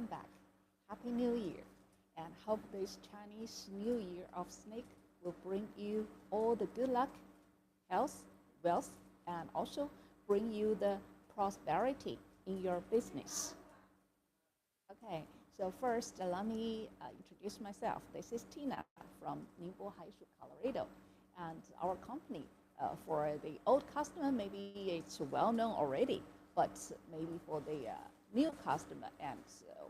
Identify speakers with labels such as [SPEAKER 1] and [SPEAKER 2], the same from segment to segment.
[SPEAKER 1] welcome back. Happy New Year, and hope this Chinese New Year of Snake will bring you all the good luck, health, wealth, and also bring you the prosperity in your business. Okay, so first let me introduce myself. This is Tina from Ningbo Haishu, Colorado, and our company. For the old customer, maybe it's well known already, but maybe for the new customer and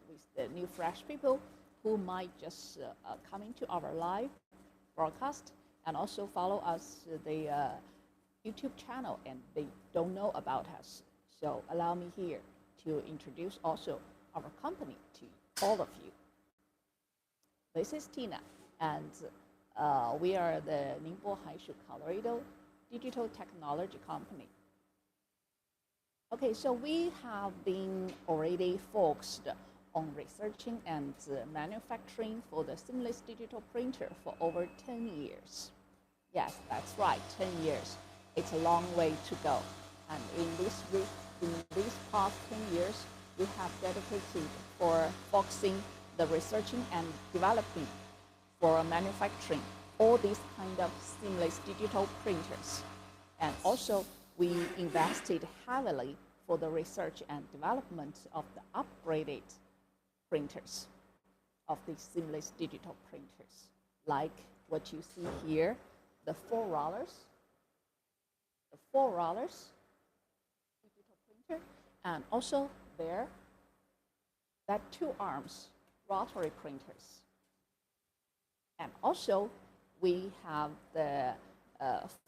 [SPEAKER 1] with the new fresh people who might just come into our live broadcast and also follow us the YouTube channel and they don't know about us. So allow me here to introduce also our company to all of you. This is Tina, and we are the Ningbo Haishu, Colorado digital technology company. Okay, so we have been already focused on researching and manufacturing for the seamless digital printer for over 10 years. Yes, that's right, 10 years. It's a long way to go. And in these past 10 years, we have dedicated for focusing the researching and developing for manufacturing all these kind of seamless digital printers. And also, we invested heavily for the research and development of the upgraded printers, of these seamless digital printers, like what you see here, the four rollers digital printer, and also there, that two arms rotary printers. And also, we have the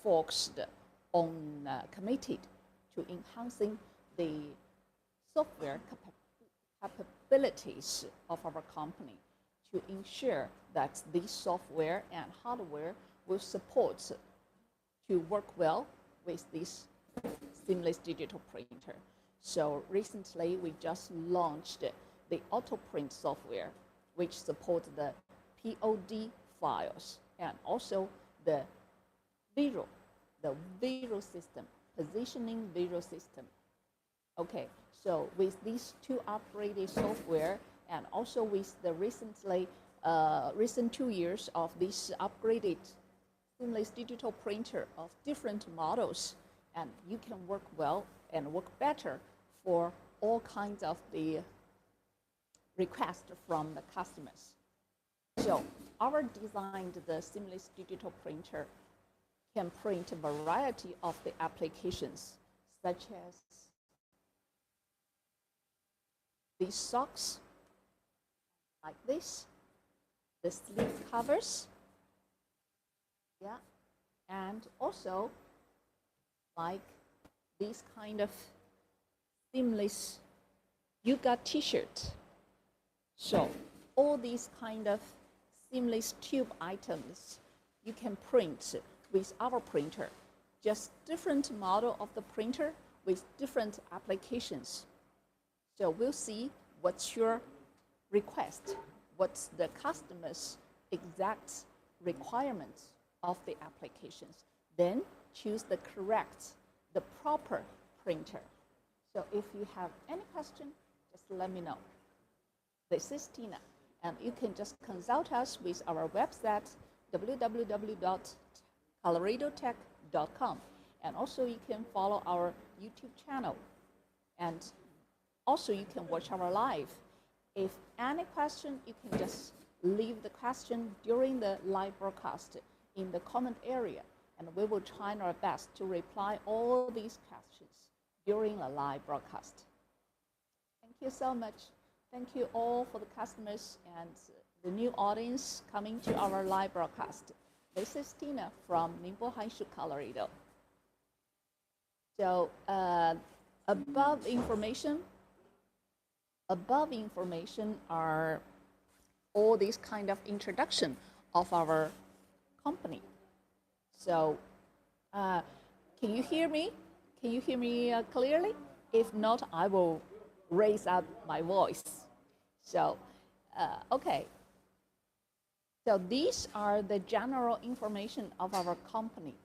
[SPEAKER 1] focused on committed to enhancing the software capabilities of our company to ensure that this software and hardware will support to work well with this seamless digital printer. So recently, we just launched the auto print software, which supports the POD files and also the visual system, positioning visual system. Okay, so with these two upgraded software and also with the recent 2 years of this upgraded seamless digital printer of different models, and you can work well and work better for all kinds of the requests from the customers. So our designed the seamless digital printer can print a variety of the applications, such as these socks, like this, the sleeve covers, yeah, and also like this kind of seamless yoga t-shirt. So all these kind of seamless tube items you can print with our printer, just different model of the printer with different applications. So we'll see what's your request, what's the customer's exact requirements of the applications. Then choose the correct, the proper printer. So if you have any question, just let me know. This is Tina, and you can just consult us with our website, www.coloradotech.com. And also you can follow our YouTube channel. And also you can watch our live. If any question, you can just leave the question during the live broadcast in the comment area. And we will try our best to reply all these questions during a live broadcast. Thank you so much. Thank you all for the customers and the new audience coming to our live broadcast. This is Tina from Ningbo Haishu, Colorado. So above information are all these kind of introduction of our company. So can you hear me? Can you hear me clearly? If not, I will raise up my voice. So, okay. So these are the general information of our company.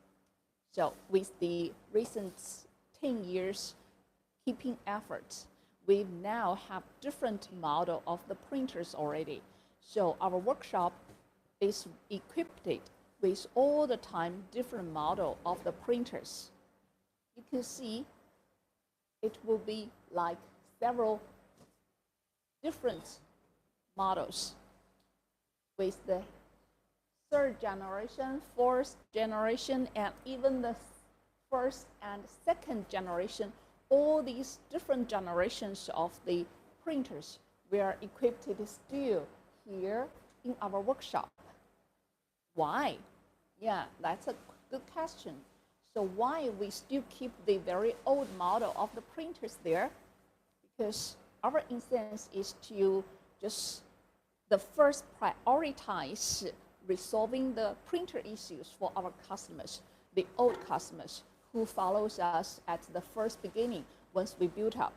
[SPEAKER 1] So with the recent 10 years keeping efforts, we now have different model of the printers already. So our workshop is equipped with all the time different model of the printers. You can see it will be like several different models with the third generation, fourth generation, and even the first and second generation. All these different generations of the printers we are equipped still here in our workshop. Why? Yeah, that's a good question. So why we still keep the very old model of the printers there? Because our instance is to just the first prioritize resolving the printer issues for our customers, the old customers who follows us at the first beginning once we built up.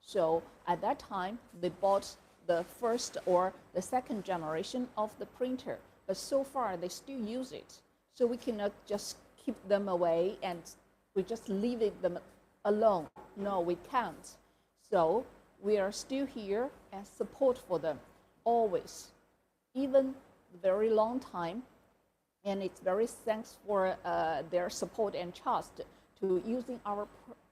[SPEAKER 1] So at that time, they bought the first or the second generation of the printer, but so far they still use it. So we cannot just keep them away and we just leave them alone. No, we can't. So we are still here as support for them, always, even very long time. And it's very thanks for their support and trust to using our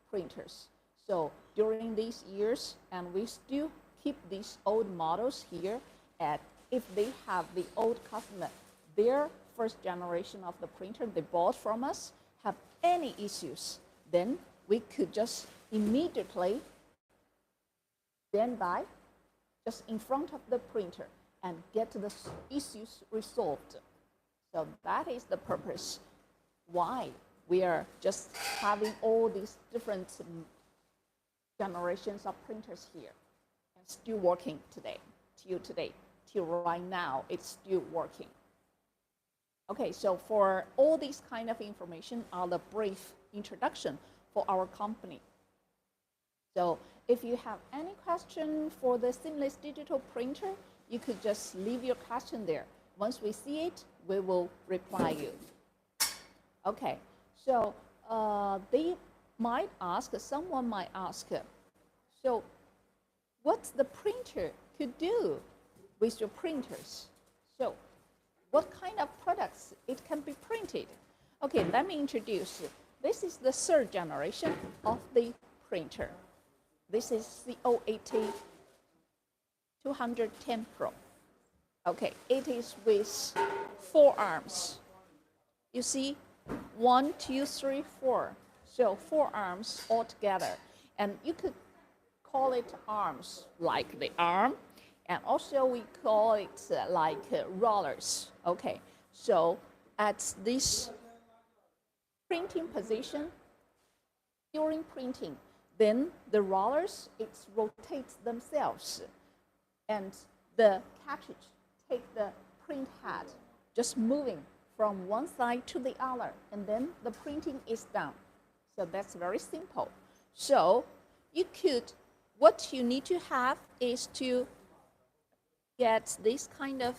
[SPEAKER 1] printers. So during these years, and we still keep these old models here, and if they have the old customer, their first generation of the printer they bought from us have any issues, then we could just immediately stand by just in front of the printer and get the issues resolved. So that is the purpose why we are just having all these different generations of printers here and still working today, till right now, it's still working. Okay, so for all these kind of information are the brief introduction for our company. So if you have any question for the seamless digital printer, you could just leave your question there. Once we see it, we will reply you. Okay, so someone might ask, so what's the printer could do with your printers? So what kind of products it can be printed? Okay, let me introduce you. This is the third generation of the printer. This is the O80 210 Pro. Okay, it is with 4 arms. You see, 1, 2, 3, 4. So 4 arms all together. And you could call it arms, like the arm. And also we call it like rollers. Okay, so at this printing position, during printing, then the rollers, it rotates themselves. And the cartridge take the print head, just moving from one side to the other, and then the printing is done. So that's very simple. So you could, what you need to have is to get this kind of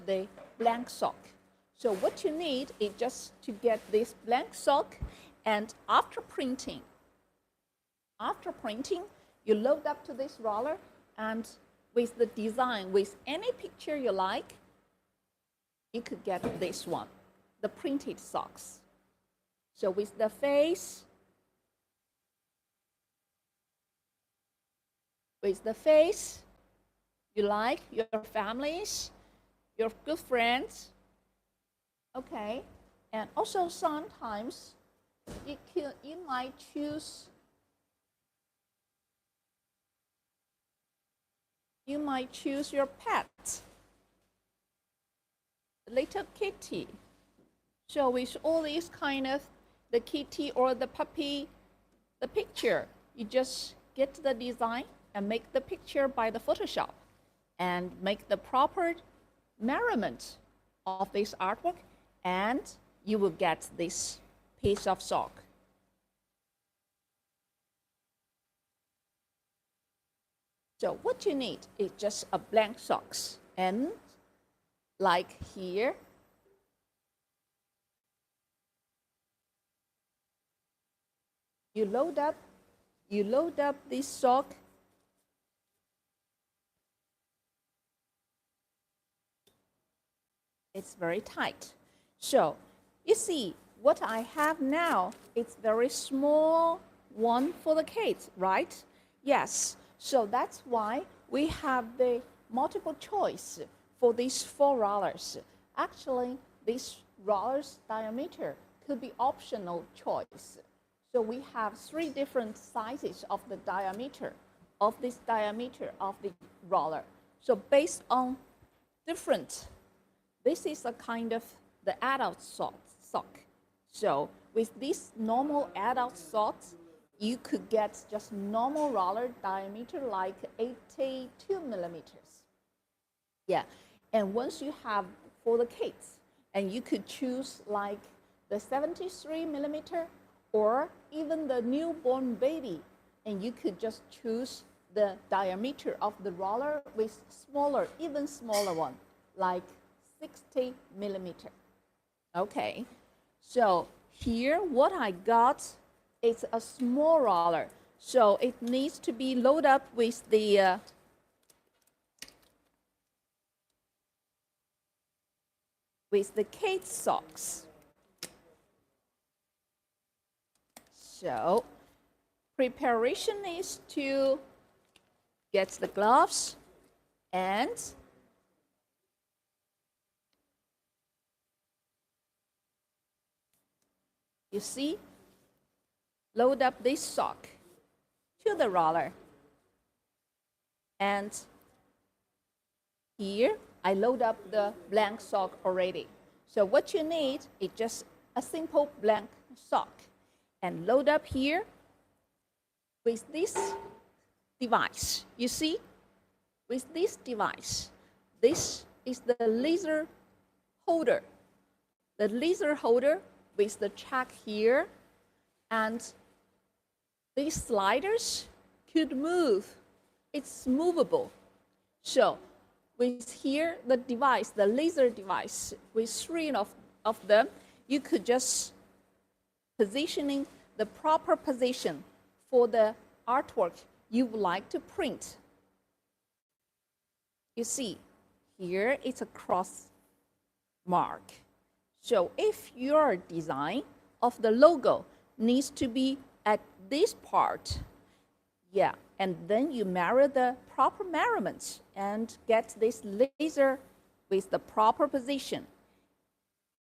[SPEAKER 1] the blank sock. So what you need is just to get this blank sock, and after printing, you load up to this roller, and with the design, with any picture you like, you could get this one, the printed socks. So with the face, you like, your families, your good friends, okay? And also sometimes you might choose your pet, little kitty. So with all these kind of the kitty or the puppy, the picture, you just get the design and make the picture by the Photoshop and make the proper measurement of this artwork, and you will get this piece of sock. So what you need is just a blank socks, and like here, you load up you load up this sock. It's very tight. So you see, what I have now, it's very small one for the kids, right? Yes. So that's why we have the multiple choice for these 4 rollers. Actually, this roller's diameter could be optional choice. So we have 3 different sizes of the diameter of this diameter of the roller. So based on different, this is a kind of the adult sock. So with this normal adult sock, you could get just normal roller diameter like 82 millimeters. Yeah, and once you have for the kids, and you could choose like the 73 millimeter or even the newborn baby, and you could just choose the diameter of the roller with smaller, even smaller one, like 60 millimeter. Okay, so here what I got is a small roller. So it needs to be loaded up with the kid socks. So preparation is to get the gloves and you see, load up this sock to the roller. And here, I load up the blank sock already. So what you need is just a simple blank sock. And load up here with this device. You see, with this device, this is the laser holder. The laser holder with the check here, and these sliders could move. It's movable. So with here, the device, the laser device, with 3 of them, you could just positioning the proper position for the artwork you would like to print. You see, here it's a cross mark. So if your design of the logo needs to be at this part, yeah, and then you measure the proper measurements and get this laser with the proper position.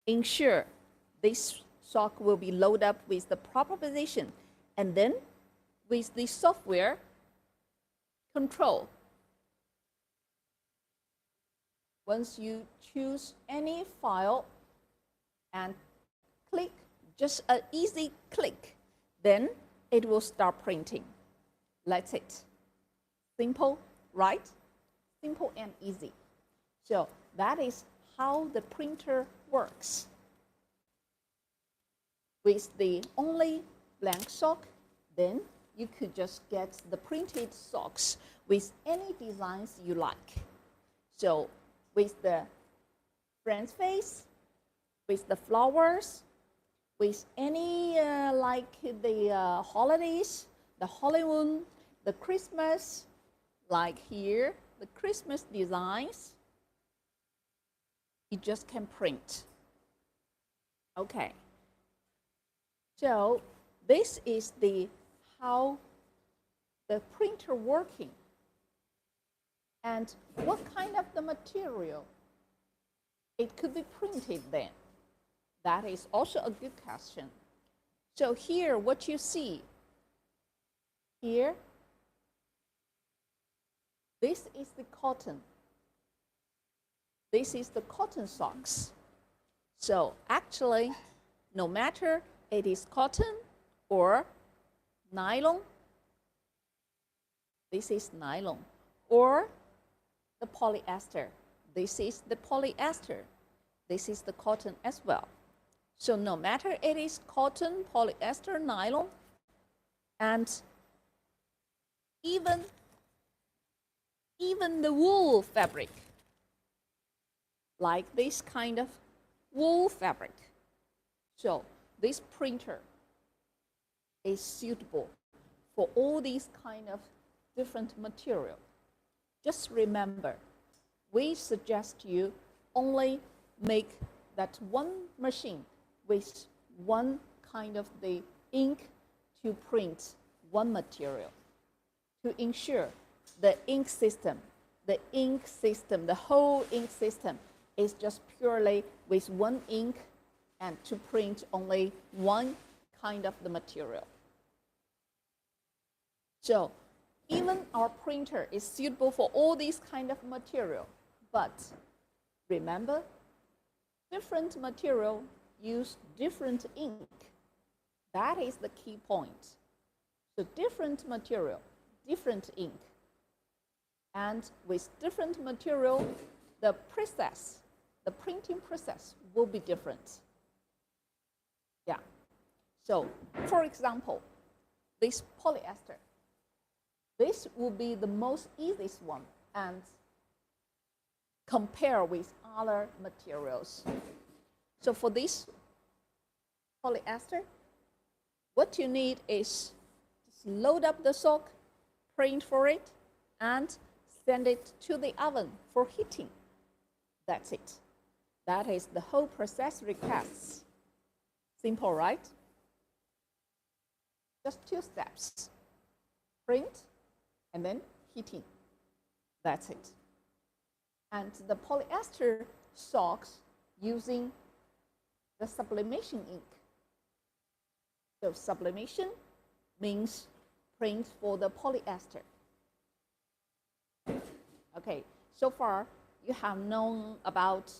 [SPEAKER 1] Ensure this sock will be loaded up with the proper position, and then with the software control. Once you choose any file and click, just an easy click, then it will start printing. That's it. Simple, right? Simple and easy. So that is how the printer works. With the only blank sock, then you could just get the printed socks with any designs you like. So with the friend's face, with the flowers, with any like the holidays, the Halloween, the Christmas, like here, the Christmas designs, you just can print. Okay. So this is the how the printer working, and what kind of the material it could be printed then. That is also a good question. So here, what you see here, this is the cotton. This is the cotton socks. So actually, no matter it is cotton or nylon, this is nylon, or the polyester, this is the polyester, this is the cotton as well. So no matter it is cotton, polyester, nylon, and even the wool fabric, like this kind of wool fabric. So this printer is suitable for all these kind of different material. Just remember, we suggest you only make that one machine with one kind of the ink to print one material to ensure the ink system, the whole ink system is just purely with one ink and to print only one kind of the material. So even our printer is suitable for all these kind of material, but remember, different material use different ink. That is the key point. So different material, different ink. And with different material, the process, the printing process will be different. Yeah. So, for example, this polyester, this will be the most easiest one and compare with other materials. So for this polyester, what you need is just load up the sock, print for it, and send it to the oven for heating. That's it. That is the whole process requests. Simple, right? Just 2 steps. Print and then heating. That's it. And the polyester socks using the sublimation ink. So sublimation means print for the polyester. Okay, so far you have known about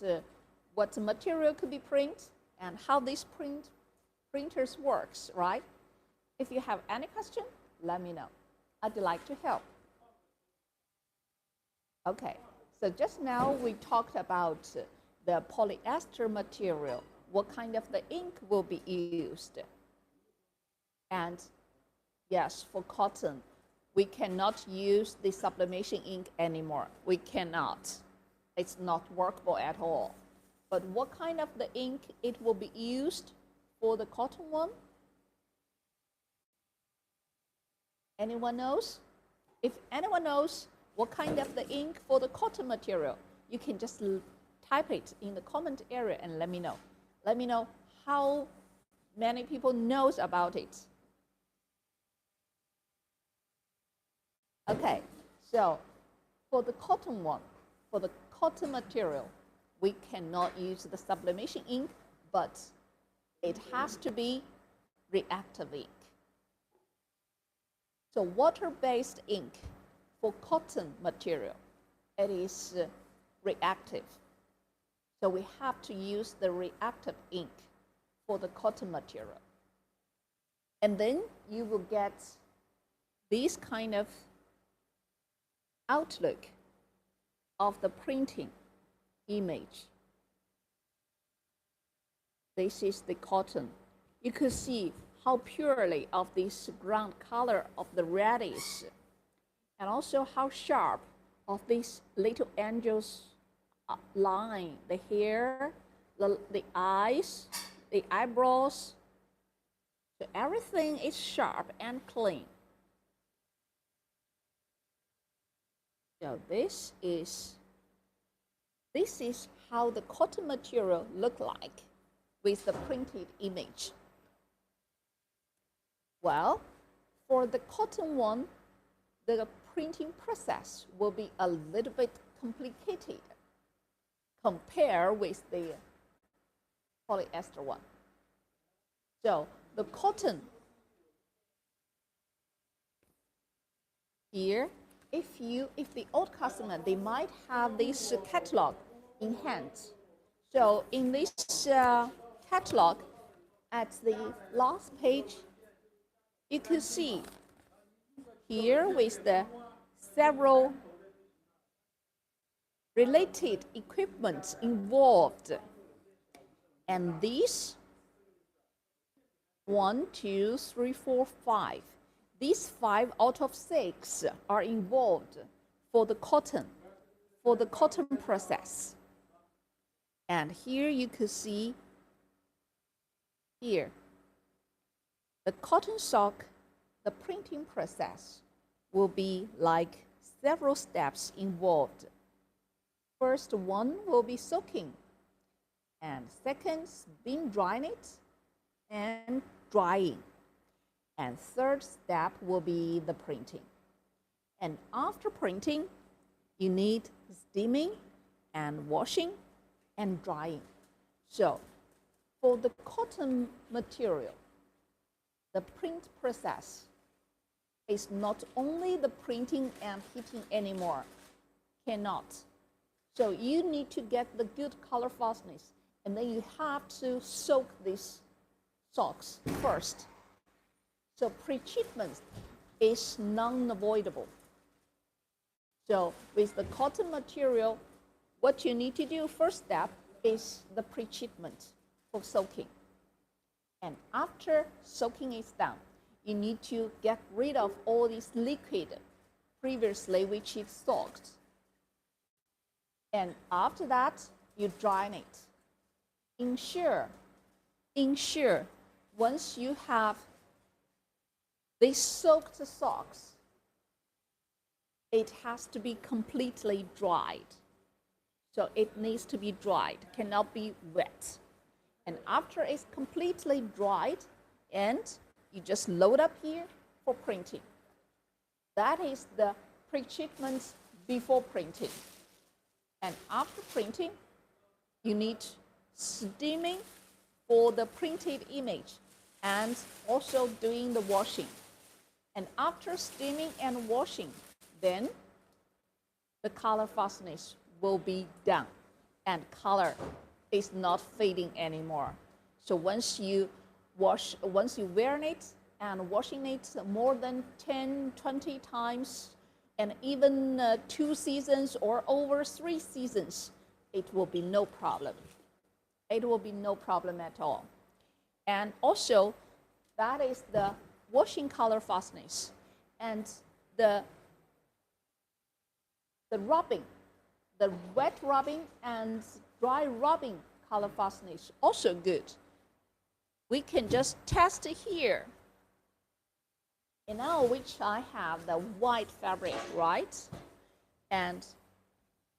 [SPEAKER 1] what material could be printed and how this printers works, right? If you have any question, let me know. I'd like to help. Okay, so just now we talked about the polyester material, what kind of the ink will be used. And yes, for cotton, we cannot use the sublimation ink anymore. We cannot. It's not workable at all. But what kind of the ink it will be used for the cotton one? Anyone knows? If anyone knows what kind of the ink for the cotton material, you can just type it in the comment area and let me know. Let me know how many people knows about it. Okay, so for the cotton one, for the cotton material, we cannot use the sublimation ink, but it has to be reactive ink. So water-based ink for cotton material, it is reactive. So we have to use the reactive ink for the cotton material. And then you will get this kind of outlook of the printing image. This is the cotton. You could see how purely of this ground color of the red is, and also how sharp of this little angel's line, the hair, the eyes, the eyebrows. So everything is sharp and clean. So this is how the cotton material look like with the printed image. Well, for the cotton one, the printing process will be a little bit complicated compared with the polyester one. So the cotton here, if the old customer, they might have this catalog in hand. So in this catalog, at the last page, you can see here with the several related equipment involved. And these 1, 2, 3, 4, 5. These 5 out of 6 are involved for the cotton process. And here you can see here the cotton sock the printing process will be like several steps involved. First one will be soaking, and second, spin drying it and drying. And third step will be the printing. And after printing, you need steaming and washing and drying. So for the cotton material, the print process is not only the printing and heating anymore, cannot. So you need to get the good color fastness, and then you have to soak these socks first. So pre-treatment is non-avoidable. So with the cotton material, what you need to do first step is the pre-treatment for soaking. And after soaking is done, you need to get rid of all this liquid previously which is soaked. And after that, you dry it. Ensure once you have these soaked socks, it has to be completely dried. So it needs to be dried, cannot be wet. And after it's completely dried, and you just load up here for printing. That is the pre-treatment before printing. And after printing, you need steaming for the printed image and also doing the washing. And after steaming and washing, then the color fastness will be done and color is not fading anymore. So once you wear it and washing it more than 10, 20 times, and even 2 seasons or over 3 seasons, it will be no problem. It will be no problem at all. And also, that is the washing color fastness. And the rubbing, the wet rubbing and dry rubbing color fastness also good. We can just test it here. And now which I have the white fabric, right? And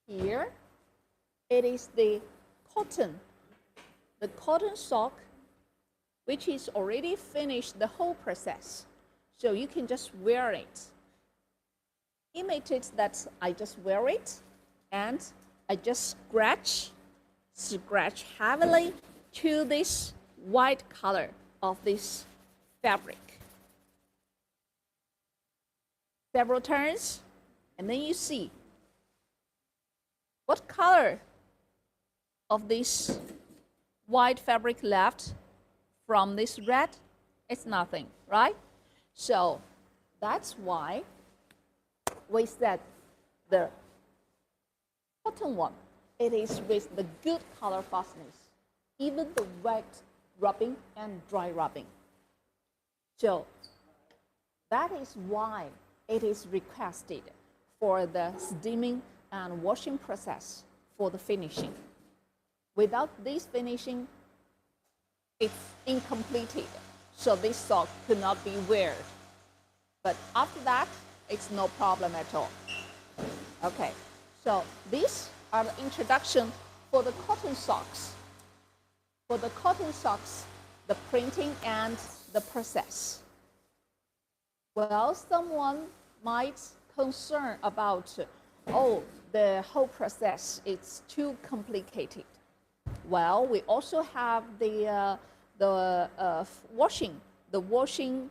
[SPEAKER 1] here it is the cotton sock, which is already finished the whole process. So you can just wear it. Imitate that I just wear it and I just scratch heavily to this white color of this fabric. Several turns, and then you see what color of this white fabric left from this red. It's nothing, right? So that's why we said the cotton one, it is with the good color fastness, even the wet rubbing and dry rubbing. So that is why it is requested for the steaming and washing process for the finishing. Without this finishing, it's incompleted. So this sock could not be worn. But after that, it's no problem at all. Okay, so these are the introduction for the cotton socks. For the cotton socks, the printing and the process. Well, someone might concern about, oh, the whole process is too complicated. Well, we also have the washing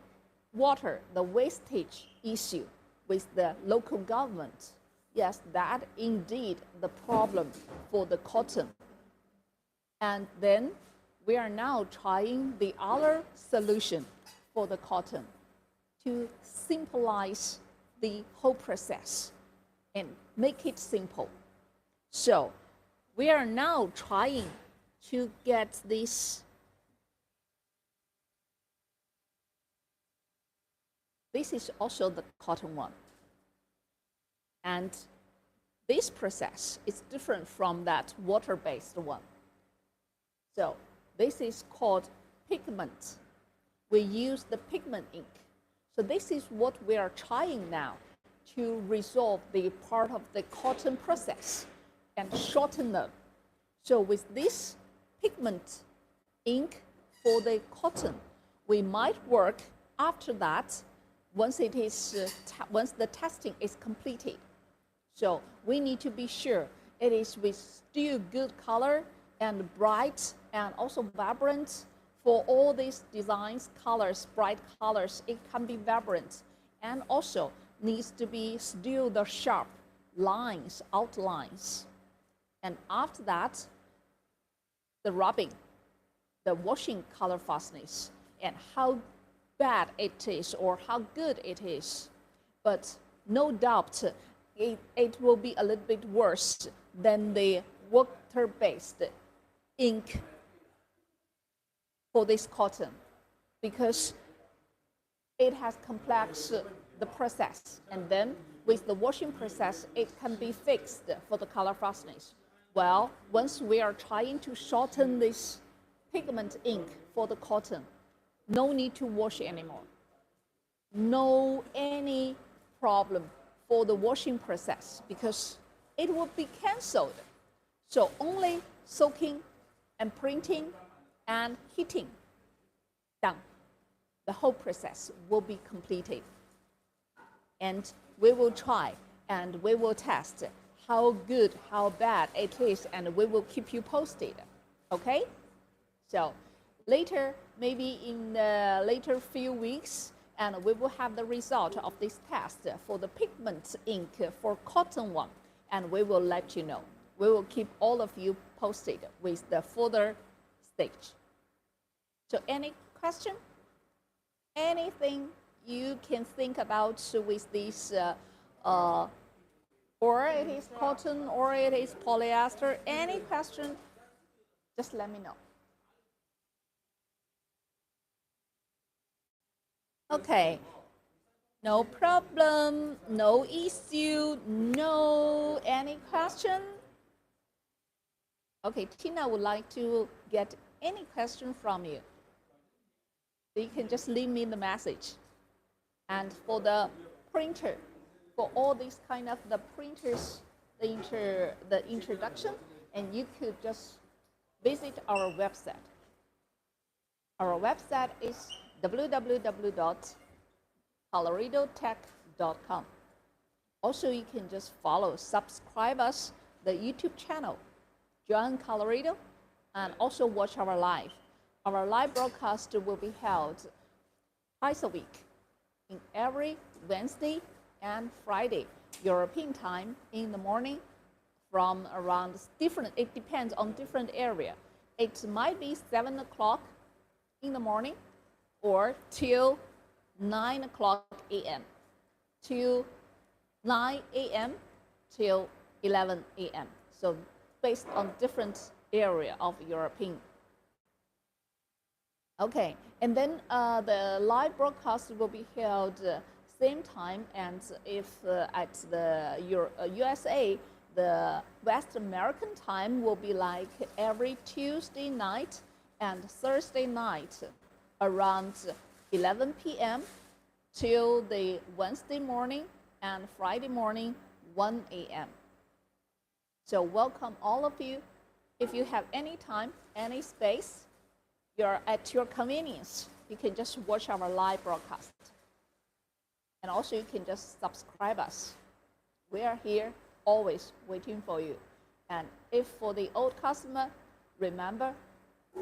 [SPEAKER 1] water, the wastage issue with the local government. Yes, that indeed the problem for the cotton. And then we are now trying the other solution for the cotton to simplify the whole process and make it simple. So we are now trying to get this. This is also the cotton one. And this process is different from that water-based one. So this is called pigment. We use the pigment ink. So this is what we are trying now to resolve the part of the cotton process and shorten them. So with this pigment ink for the cotton, we might work after that once it is once the testing is completed. So we need to be sure it is with still good color and bright and also vibrant. For all these designs, colors, bright colors, it can be vibrant and also needs to be still the sharp lines, outlines. And after that, the rubbing, the washing color fastness, and how bad it is or how good it is. But no doubt it will be a little bit worse than the water-based ink for this cotton, because it has complex the process, and then with the washing process it can be fixed for the color fastness. Well, once we are trying to shorten this pigment ink for the cotton, no need to wash anymore, no any problem for the washing process, because it will be cancelled. So only soaking and printing and heating, done. The whole process will be completed. And we will try and we will test how good, how bad it is, and we will keep you posted. Okay? So later, maybe in the later few weeks, and we will have the result of this test for the pigment ink for cotton one, and we will let you know. We will keep all of you posted with the further stage. So any question? Anything you can think about with this, or it is cotton, or it is polyester, any question, just let me know. Okay, no problem, no issue, no any question? Okay, Tina would like to get any question from you. So you can just leave me the message. And for the printer, for all these kind of the printers, the introduction, and you could just visit our website. Our website is www.coloradotech.com. Also, you can just subscribe us, the YouTube channel, Joan Colorado, and also watch our live. Our live broadcast will be held twice a week, in every Wednesday and Friday, European time in the morning, from around different, it depends on different area. It might be 7 o'clock in the morning or till 9 o'clock a.m. till 9 a.m. till 11 a.m. So based on different area of European. Okay, and then the live broadcast will be held same time, and if at the USA, the West American time will be like every Tuesday night and Thursday night around 11 p.m. till the Wednesday morning and Friday morning 1 a.m. So welcome all of you. If you have any time, any space, you're at your convenience, you can just watch our live broadcast. And also you can just subscribe us. We are here always waiting for you. And if for the old customer, remember,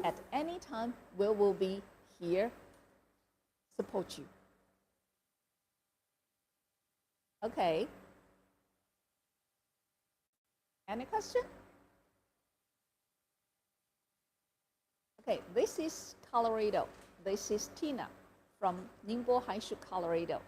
[SPEAKER 1] at any time we will be here, support you. Okay. Any question? Okay, this is Colorado. This is Tina from Ningbo Hanshu, Colorado.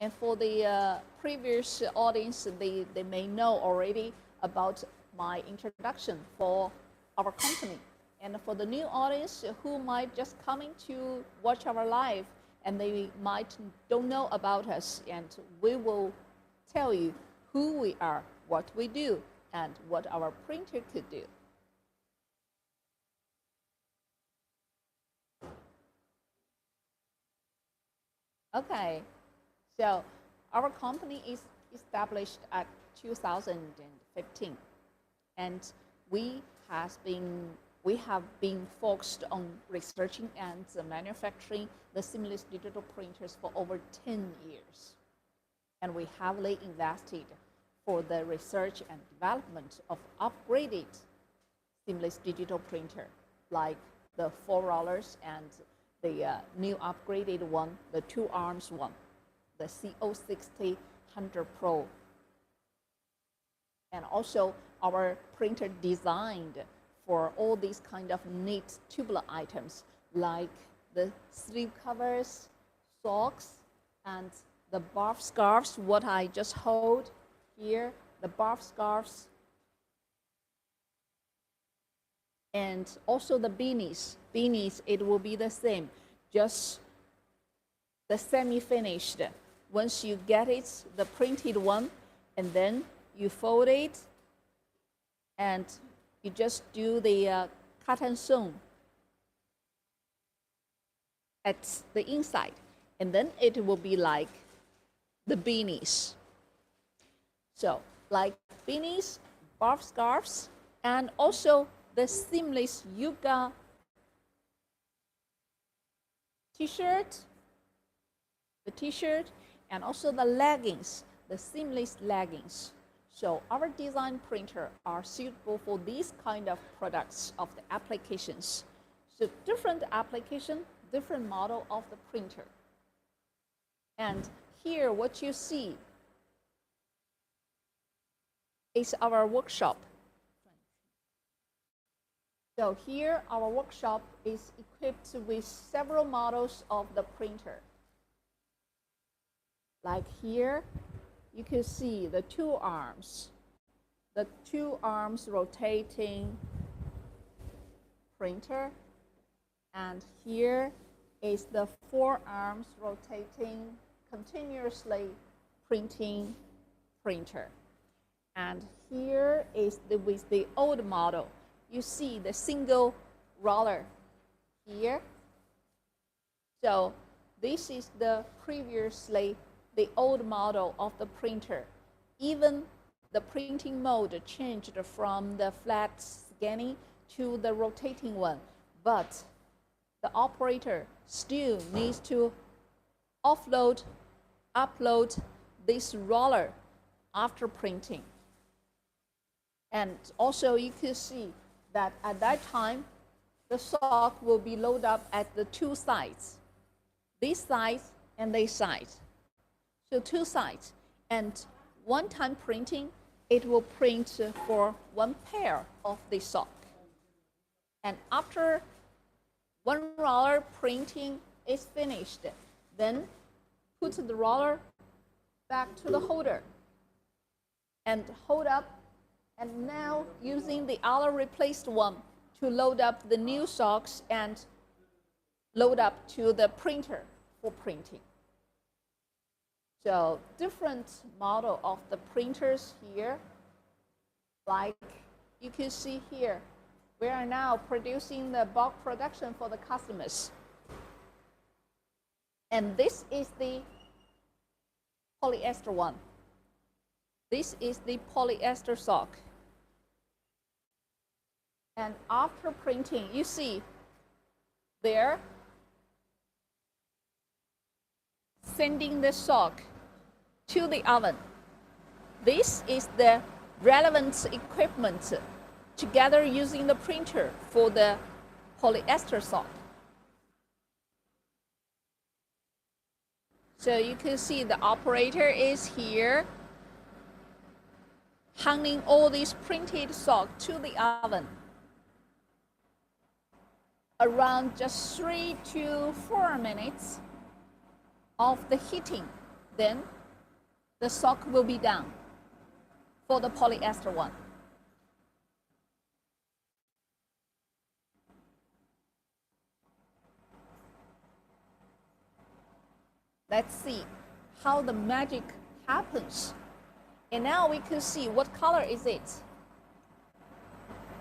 [SPEAKER 1] And for the previous audience, they may know already about my introduction for our company. And for the new audience who might just coming to watch our live, and they might don't know about us, and we will tell you who we are, what we do, and what our printer could do. Okay, so our company is established at 2015, and we have been focused on researching and manufacturing the seamless digital printers for over 10 years. And we heavily invested for the research and development of upgraded seamless digital printer, like the 4 rollers and the new upgraded one, the 2 arms one, the CO60 100 Pro. And also our printer designed for all these kind of neat tubular items, like the sleeve covers, socks, and the barf scarves, what I just hold here, the barf scarves, and also the beanies. Beanies, it will be the same, just the semi-finished. Once you get it, the printed one, and then you fold it, and you just do the cut and sew at the inside, and then it will be like the beanies. So, like beanies, barf scarves, and also the seamless yoga t-shirt, and also the leggings, the seamless leggings. So our design printer are suitable for these kind of products of the applications. So different application, different model of the printer. And here what you see is our workshop. So here our workshop is equipped with several models of the printer. Like here, you can see the 2 arms rotating printer, and here is the 4 arms rotating continuously printing printer. And here is with the old model, you see the single roller here. So this is the previously the old model of the printer. Even the printing mode changed from the flat scanning to the rotating one, but the operator still needs to upload this roller after printing. And also you can see that at that time, the sock will be loaded up at the 2 sides, this side and this side. So 2 sides, and one time printing, it will print for 1 pair of the sock. And after 1 roller printing is finished, then put the roller back to the holder and hold up, and now using the other replaced one to load up the new socks and load up to the printer for printing. So different model of the printers here, like you can see here, we are now producing the bulk production for the customers. And this is the polyester one. This is the polyester sock. And after printing, you see there, sending the sock to the oven. This is the relevant equipment together using the printer for the polyester sock. So you can see the operator is here hanging all these printed sock to the oven. Around just 3 to 4 minutes of the heating, then the sock will be done for the polyester one. Let's see how the magic happens. And now we can see what color is it.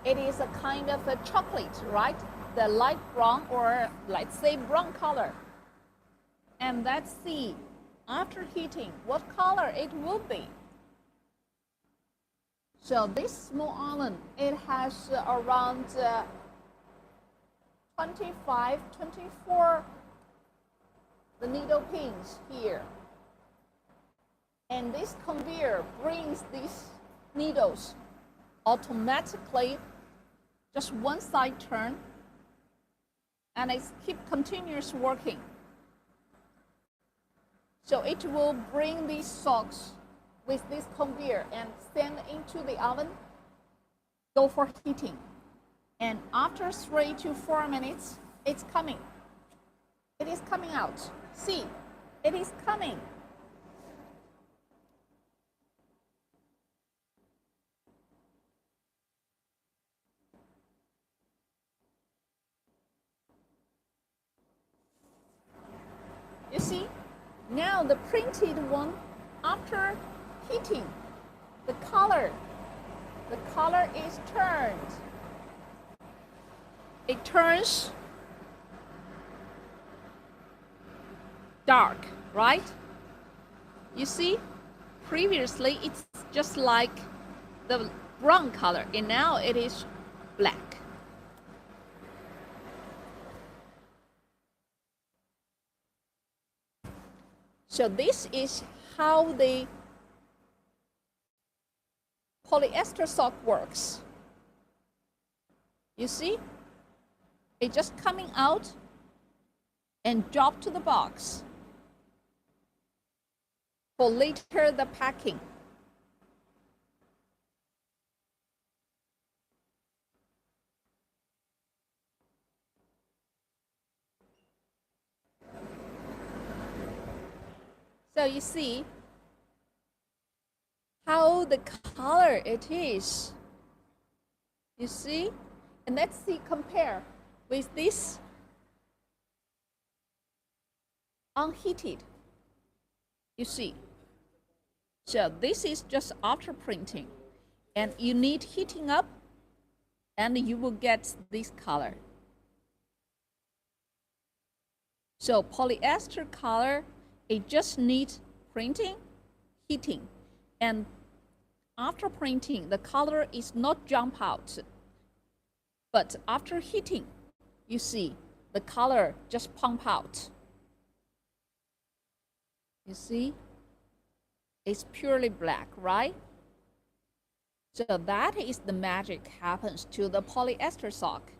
[SPEAKER 1] It is a kind of a chocolate, right? The light brown, or let's say brown color. And let's see, after heating, what color it will be. So this small oven, it has around 25, 24 the needle pins here. And this conveyor brings these needles automatically, just one side turn, and it keeps continuous working. So it will bring these socks with this conveyor and send into the oven, go for heating. And after 3 to 4 minutes, it's coming. It is coming out. See, it is coming. You see, now the printed one, after heating, the color is turned. It turns dark, right? You see, previously it's just like the brown color, and now it is black. So this is how the polyester sock works. You see, it's just coming out and drop to the box for later the packing. So you see how the color it is. You see? And let's see, compare with this unheated. You see? So this is just after printing. And you need heating up and you will get this color. So polyester color, it just needs printing, heating, and after printing, the color is not jump out. But after heating, you see the color just pump out. You see, it's purely black, right? So that is the magic happens to the polyester sock.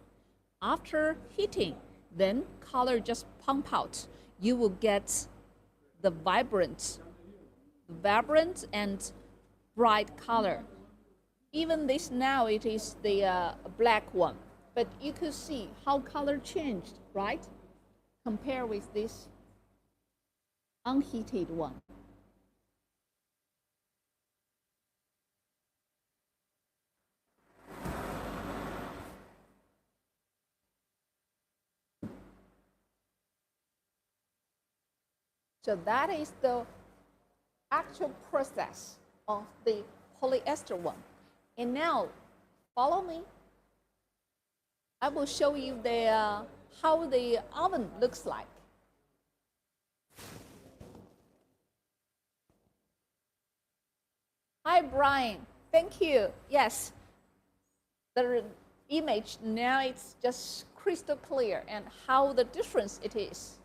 [SPEAKER 1] After heating, then color just pump out. You will get the vibrant and bright color. Even this now, it is the black one, but you could see how color changed, right? Compare with this unheated one. So that is the actual process of the polyester one. And now, follow me. I will show you how the oven looks like. Hi, Brian. Thank you. Yes, the image now it's just crystal clear and how the difference it is.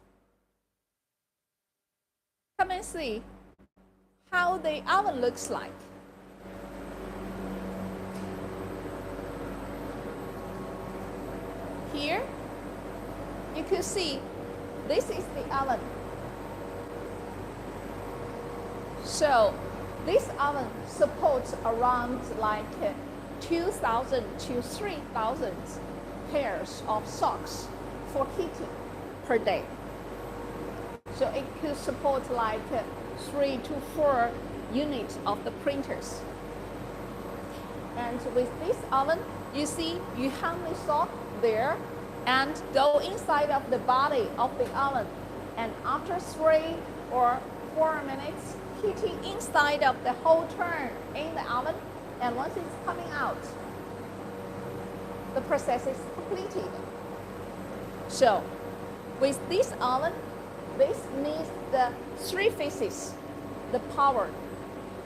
[SPEAKER 1] Come and see how the oven looks like. Here, you can see this is the oven. So this oven supports around like 2,000 to 3,000 pairs of socks for heating per day. So it could support like 3 to 4 units of the printers. And with this oven, you see you hang the sock there and go inside of the body of the oven. And after 3 or 4 minutes, heating inside of the whole turn in the oven. And once it's coming out, the process is completed. So with this oven, this needs the 3 phases, the power.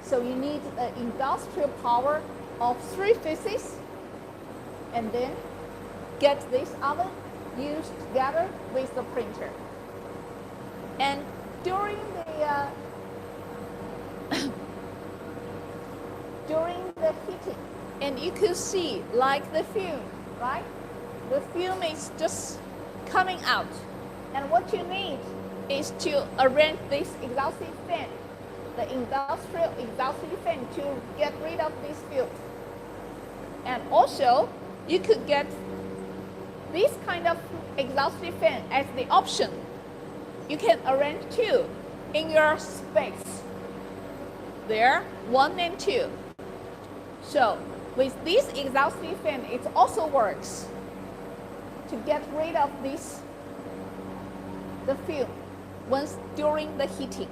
[SPEAKER 1] So you need the industrial power of 3 phases, and then get this oven used together with the printer. And during the during the heating, and you could see like the fume, right? The fume is just coming out. And what you need is to arrange this exhausting fan, the industrial exhausting fan, to get rid of this fume. And also, you could get this kind of exhausting fan as the option. You can arrange 2 in your space. There, 1 and 2. So with this exhausting fan, it also works to get rid of this, the fume, once during the heating.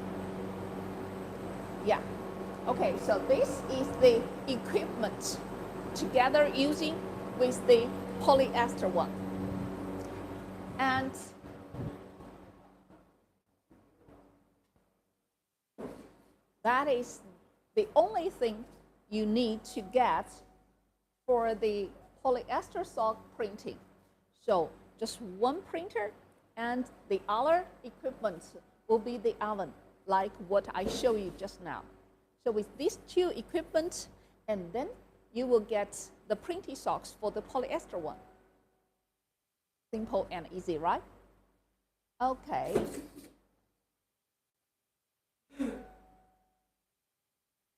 [SPEAKER 1] Yeah. Okay, so this is the equipment together using with the polyester one. And that is the only thing you need to get for the polyester sock printing. So just 1 printer, and the other equipment will be the oven, like what I showed you just now. So with these 2 equipment, and then you will get the printing socks for the polyester one. Simple and easy, right? Okay.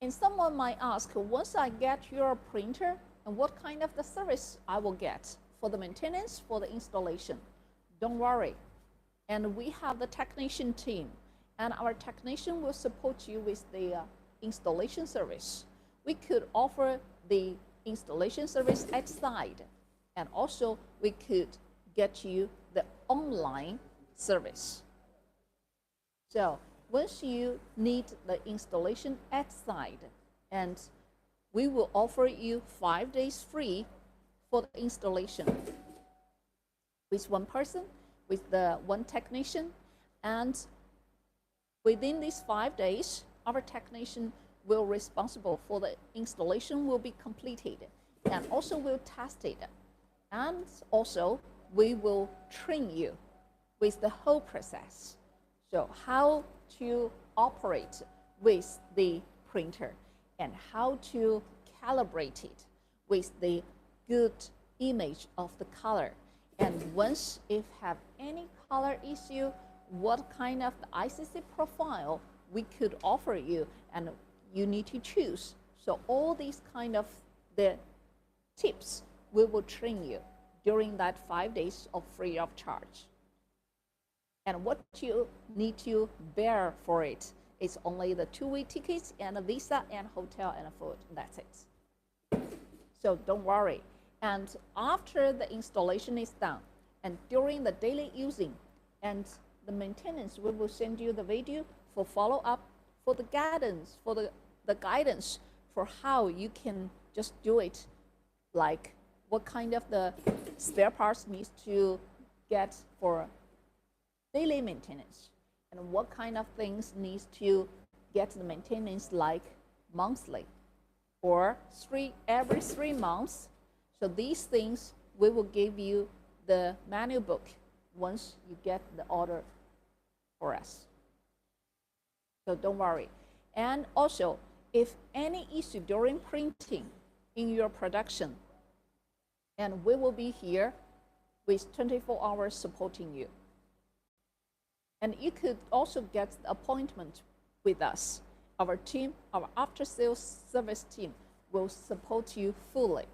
[SPEAKER 1] And someone might ask, once I get your printer, and what kind of the service I will get for the maintenance, for the installation? Don't worry. And we have the technician team, and our technician will support you with the installation service. We could offer the installation service outside, and also we could get you the online service. So once you need the installation outside, and we will offer you 5 days free for the installation with 1 person, with the 1 technician, and within these 5 days, our technician will responsible for the installation will be completed, and also will test it, and also we will train you with the whole process. So how to operate with the printer, and how to calibrate it with the good image of the color. And once if have any color issue, what kind of the ICC profile we could offer you, and you need to choose. So all these kind of the tips we will train you during that 5 days of free of charge. And what you need to bear for it is only the 2-way tickets and a visa and hotel and food. That's it. So don't worry. And after the installation is done, and during the daily using and the maintenance, we will send you the video for follow-up, for the guidance, for the guidance for how you can just do it, like what kind of the spare parts needs to get for daily maintenance, and what kind of things needs to get the maintenance like monthly or every 3 months. So these things we will give you the manual book once you get the order for us. So don't worry. And also, if any issue during printing in your production, and we will be here with 24 hours supporting you. And you could also get the appointment with us. Our team, our after-sales service team, will support you fully.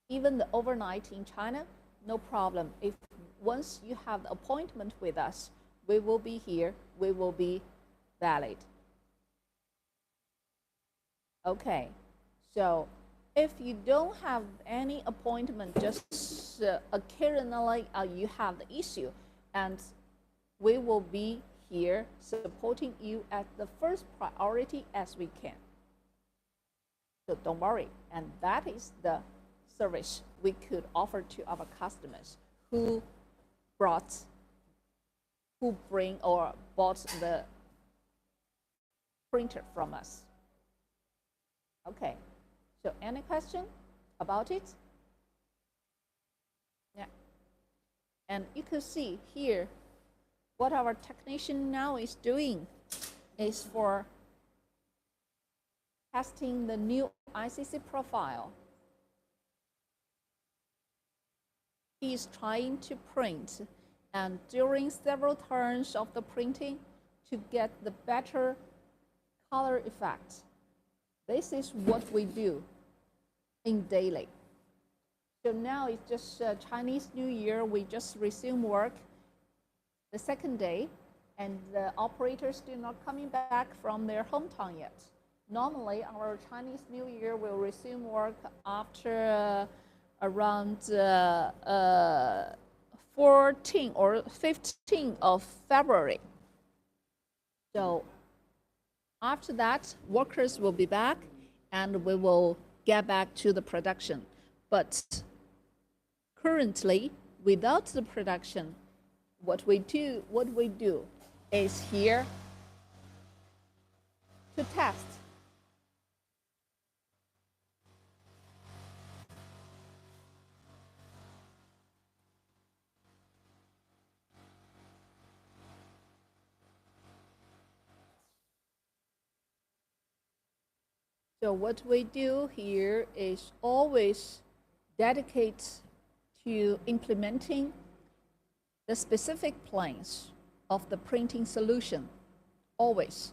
[SPEAKER 1] Even the overnight in China, no problem. If once you have the appointment with us, we will be here, we will be valid. Okay, so if you don't have any appointment, just occasionally you have the issue, and we will be here supporting you at the first priority as we can. So don't worry, and that is the service we could offer to our customers who brought who bring or bought the printer from us. Okay, so any question about it? Yeah. And you can see here what our technician now is doing is for testing the new ICC profile. He is trying to print, and during several turns of the printing to get the better color effect. This is what we do in daily. So now it's just Chinese New Year. We just resume work the second day, and the operators still not coming back from their hometown yet. Normally, our Chinese New Year will resume work after around 14 or 15 of February. So after that, workers will be back and we will get back to the production. But currently, without the production, what we do is here to test. So what we do here is always dedicate to implementing the specific plans of the printing solution, always.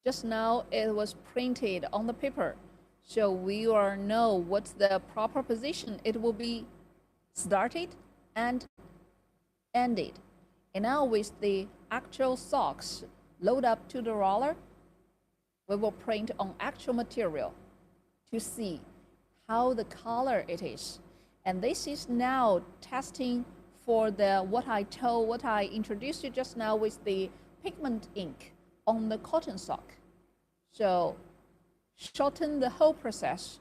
[SPEAKER 1] Just now it was printed on the paper, so we will know what's the proper position it will be started and ended. And now with the actual socks load up to the roller, we will print on actual material to see how the color it is. And this is now testing for the what I introduced you just now with the pigment ink on the cotton sock. So shorten the whole process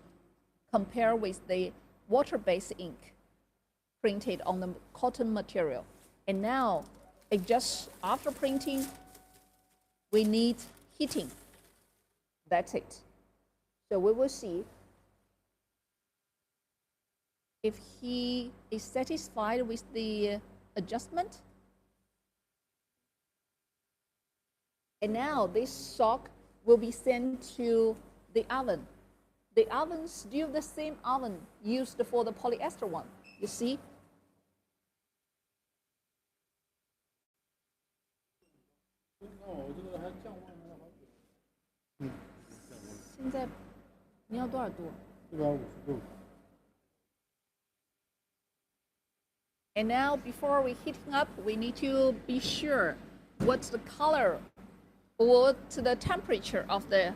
[SPEAKER 1] compared with the water-based ink printed on the cotton material. And now it just after printing, we need heating. That's it. So we will see if he is satisfied with the adjustment. And now this sock will be sent to the oven. The oven is still the same oven used for the polyester one. You see? And now before we heating up, we need to be sure what's the color, what's the temperature of the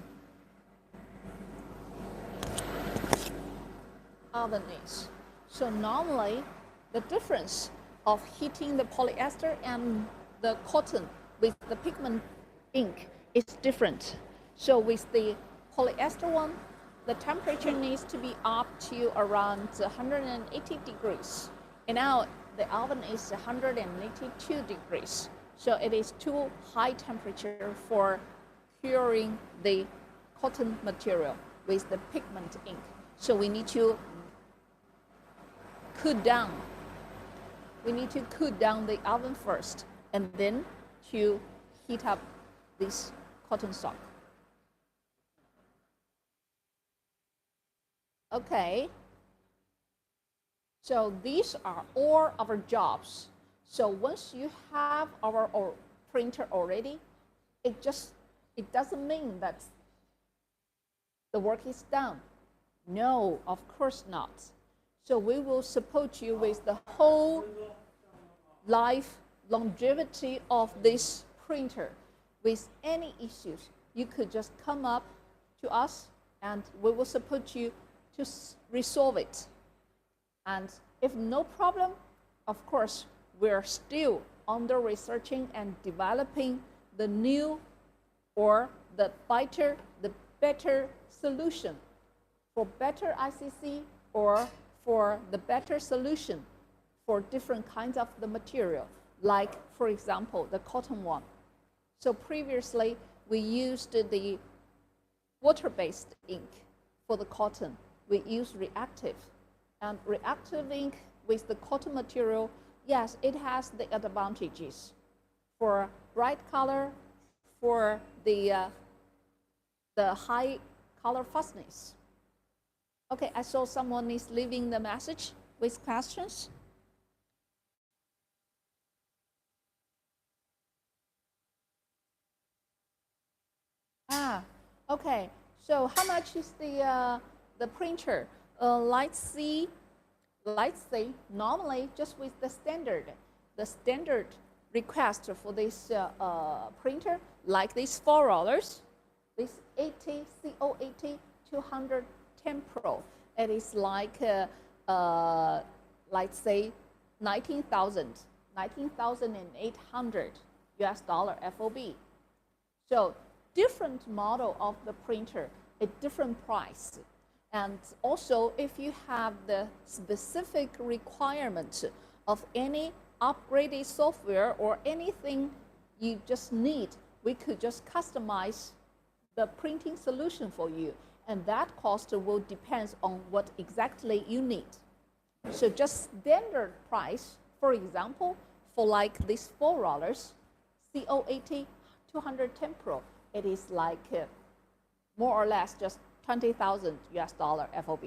[SPEAKER 1] oven is. So normally the difference of heating the polyester and the cotton with the pigment ink is different. So with the polyester one, the temperature needs to be up to around 180 degrees. And now the oven is 182 degrees. So it is too high temperature for curing the cotton material with the pigment ink. So we need to cool down. We need to cool down the oven first and then to heat up this cotton sock. Okay. So these are all our jobs. So once you have our printer already, it doesn't mean that the work is done. No, of course not. So we will support you with the whole life longevity of this printer. With any issues, you could just come up to us and we will support you to resolve it. And if no problem, of course, we're still under researching and developing the new or the better solution for better ICC or for the better solution for different kinds of the material, like, for example, the cotton one. So previously, we used the water-based ink for the cotton. We use reactive. And reactive ink with the cotton material, yes, it has the advantages for bright color, for the high color fastness. Okay, I saw someone is leaving the message with questions. Okay. So how much is the printer? Let's see. Normally just with the standard request for this printer, like this $4, this 80 CO80 210 Pro. It is like let's say 19,800 US dollar FOB. So different model of the printer, a different price. And also, if you have the specific requirement of any upgraded software or anything you just need, we could just customize the printing solution for you. And that cost will depend on what exactly you need. So just standard price, for example, for like this $4, CO80 210 Pro, it is like more or less just 20,000 US dollar FOB.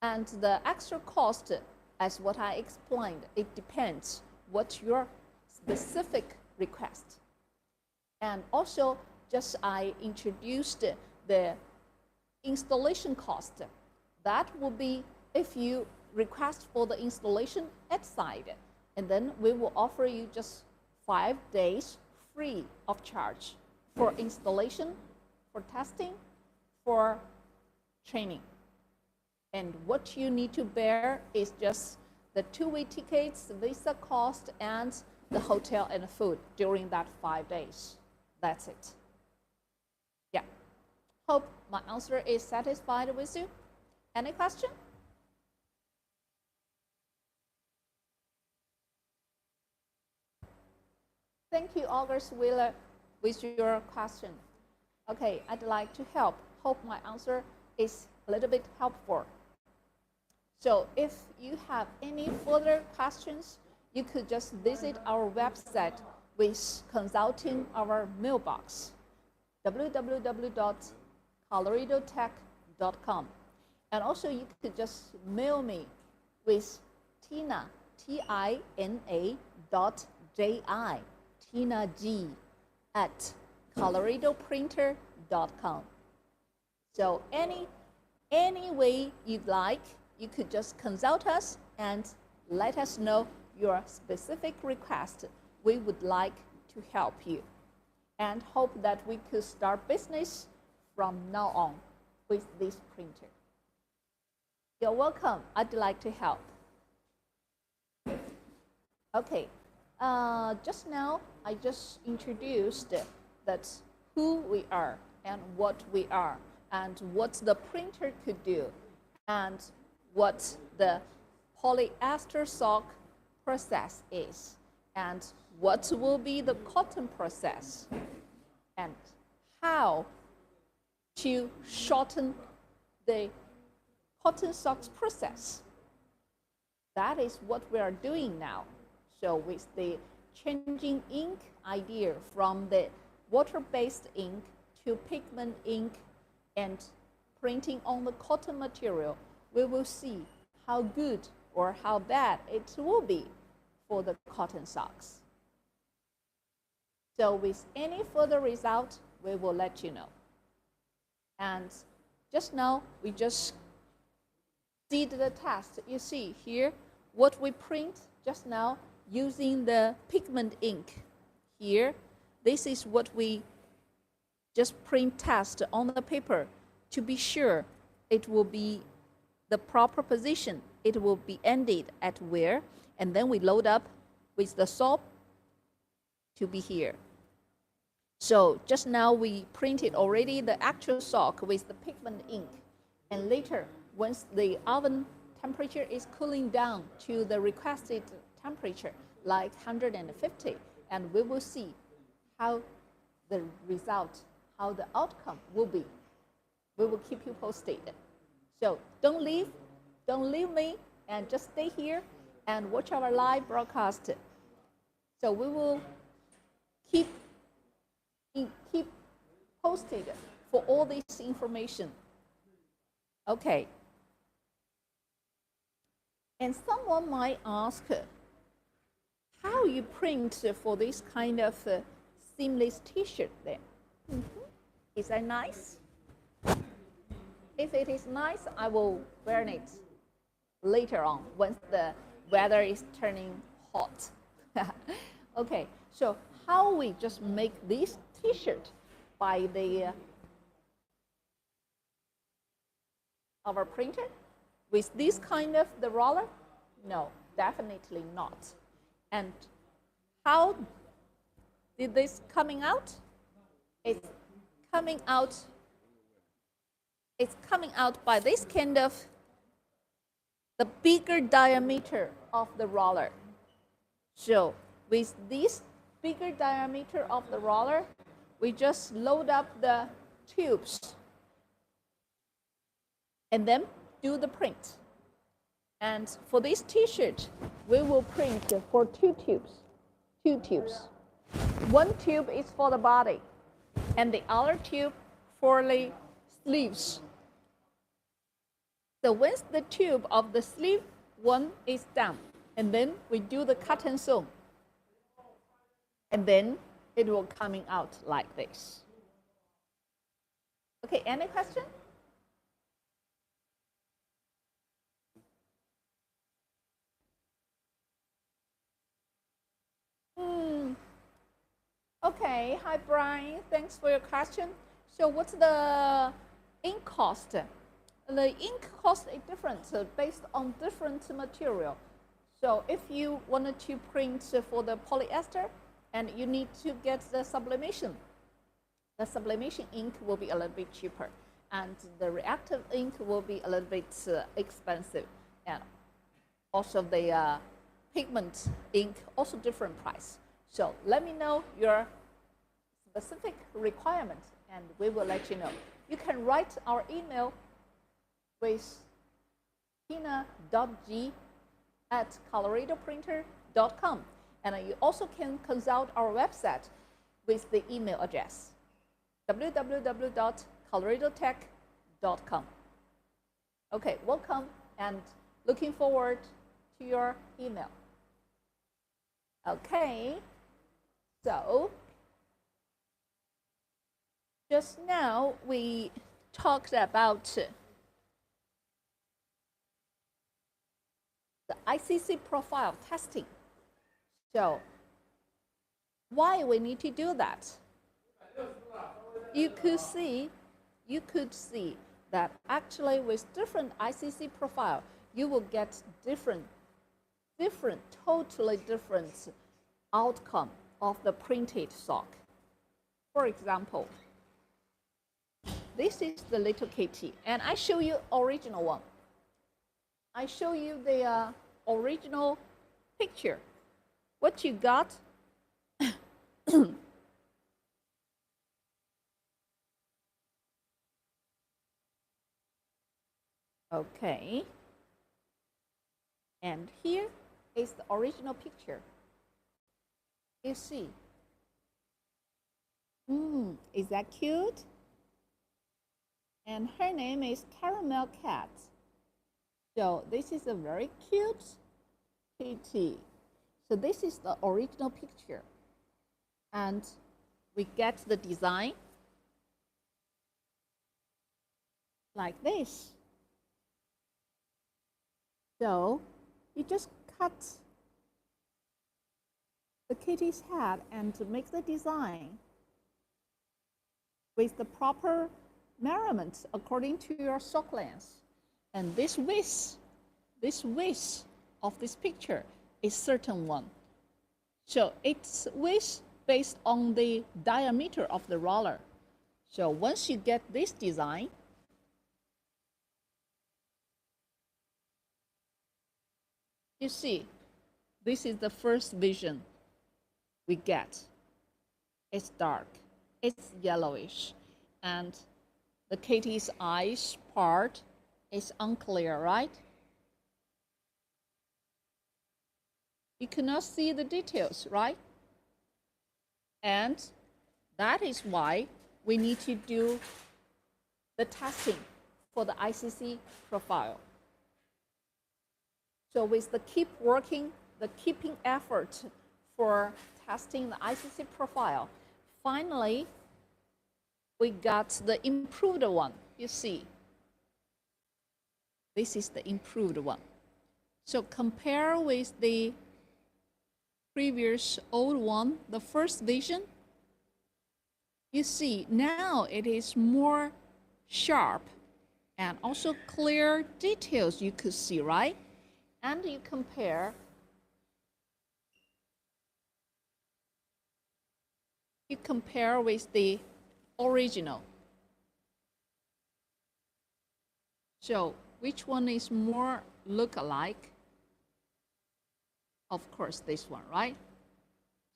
[SPEAKER 1] And the extra cost, as what I explained, it depends what your specific request. And also, just I introduced the installation cost. That will be if you request for the installation at site, and then we will offer you just 5 days free of charge for installation, for testing, for training. And what you need to bear is just the two-way tickets, the visa cost, and the hotel and food during that 5 days. That's it. Yeah. Hope my answer is satisfied with you. Any question? Thank you, August Wheeler, with your question. Okay, I'd like to help. Hope my answer is a little bit helpful. So if you have any further questions, you could just visit our website with consulting our mailbox, www.coloridotech.com. And also you could just mail me with Tina, T-I-N-A .J-I, Tina G at coloridoprinter.com. So any way you'd like, you could just consult us and let us know your specific request. We would like to help you and hope that we could start business from now on with this printer. You're welcome. I'd like to help. Okay, just now I just introduced that who we are and what we are and what the printer could do and what the polyester sock process is and what will be the cotton process and how to shorten the cotton socks process. That is what we are doing now. So with the changing ink idea from the water-based ink to pigment ink and printing on the cotton material, we will see how good or how bad it will be for the cotton socks. So with any further result, we will let you know. And just now, we just did the test. You see here, what we print just now using the pigment ink. Here, this is what we just print test on the paper to be sure it will be the proper position. It will be ended at where, and then we load up with the soap to be here. So just now we printed already the actual sock with the pigment ink, and later once the oven temperature is cooling down to the requested temperature, like 150, and we will see how the result, how the outcome will be. We will keep you posted. So don't leave me, and just stay here and watch our live broadcast. So we will keep posted for all this information. Okay. And someone might ask, how you print for this kind of seamless t-shirt then? Is that nice? If it is nice, I will wear it later on once the weather is turning hot. Okay, so how we just make this t-shirt by our printer with this kind of the roller? No, definitely not. And how did this coming out? It's coming out by this kind of the bigger diameter of the roller. So with this bigger diameter of the roller, we just load up the tubes and then do the print. And for this t-shirt, we will print for two tubes. One tube is for the body, and the other tube for the sleeves. So once the tube of the sleeve one is done, and then we do the cut and sew, and then it will coming out like this. Okay, any question? Okay, hi Brian, thanks for your question. So what's the ink cost? The ink cost is different based on different material. So if you wanted to print for the polyester and you need to get the sublimation ink will be a little bit cheaper, and the reactive ink will be a little bit expensive, and also the pigment ink also different price. So let me know your specific requirement and we will let you know. You can write our email with tina.g@coloradoprinter.com, and you also can consult our website with the email address www.coloradotech.com. Okay, welcome and looking forward to your email. Okay, so just now we talked about the ICC profile testing. So why we need to do that? You could see that actually with different ICC profile, you will get totally different outcome of the printed sock. For example, this is the little kitty, and I show you original one. I show you the original picture. What you got? Okay. And here is the original picture. You see. Is that cute? And her name is Caramel Cat. So this is a very cute kitty. So this is the original picture. And we get the design like this. So you just cut the kitty's head and to make the design with the proper measurements according to your sock length. And this width of this picture is certain one. So it's width based on the diameter of the roller. So once you get this design, You see, this is the first vision we get. It's dark, it's yellowish, and the kitty's eyes part is unclear, right? You cannot see the details, right? And that is why we need to do the testing for the ICC profile. So with the keeping effort for testing the ICC profile, finally, we got the improved one. You see, this is the improved one. So compare with the previous old one, the first vision, you see now it is more sharp and also clear details you could see, right? And you compare with the original. So which one is more look-alike? Of course, this one, right?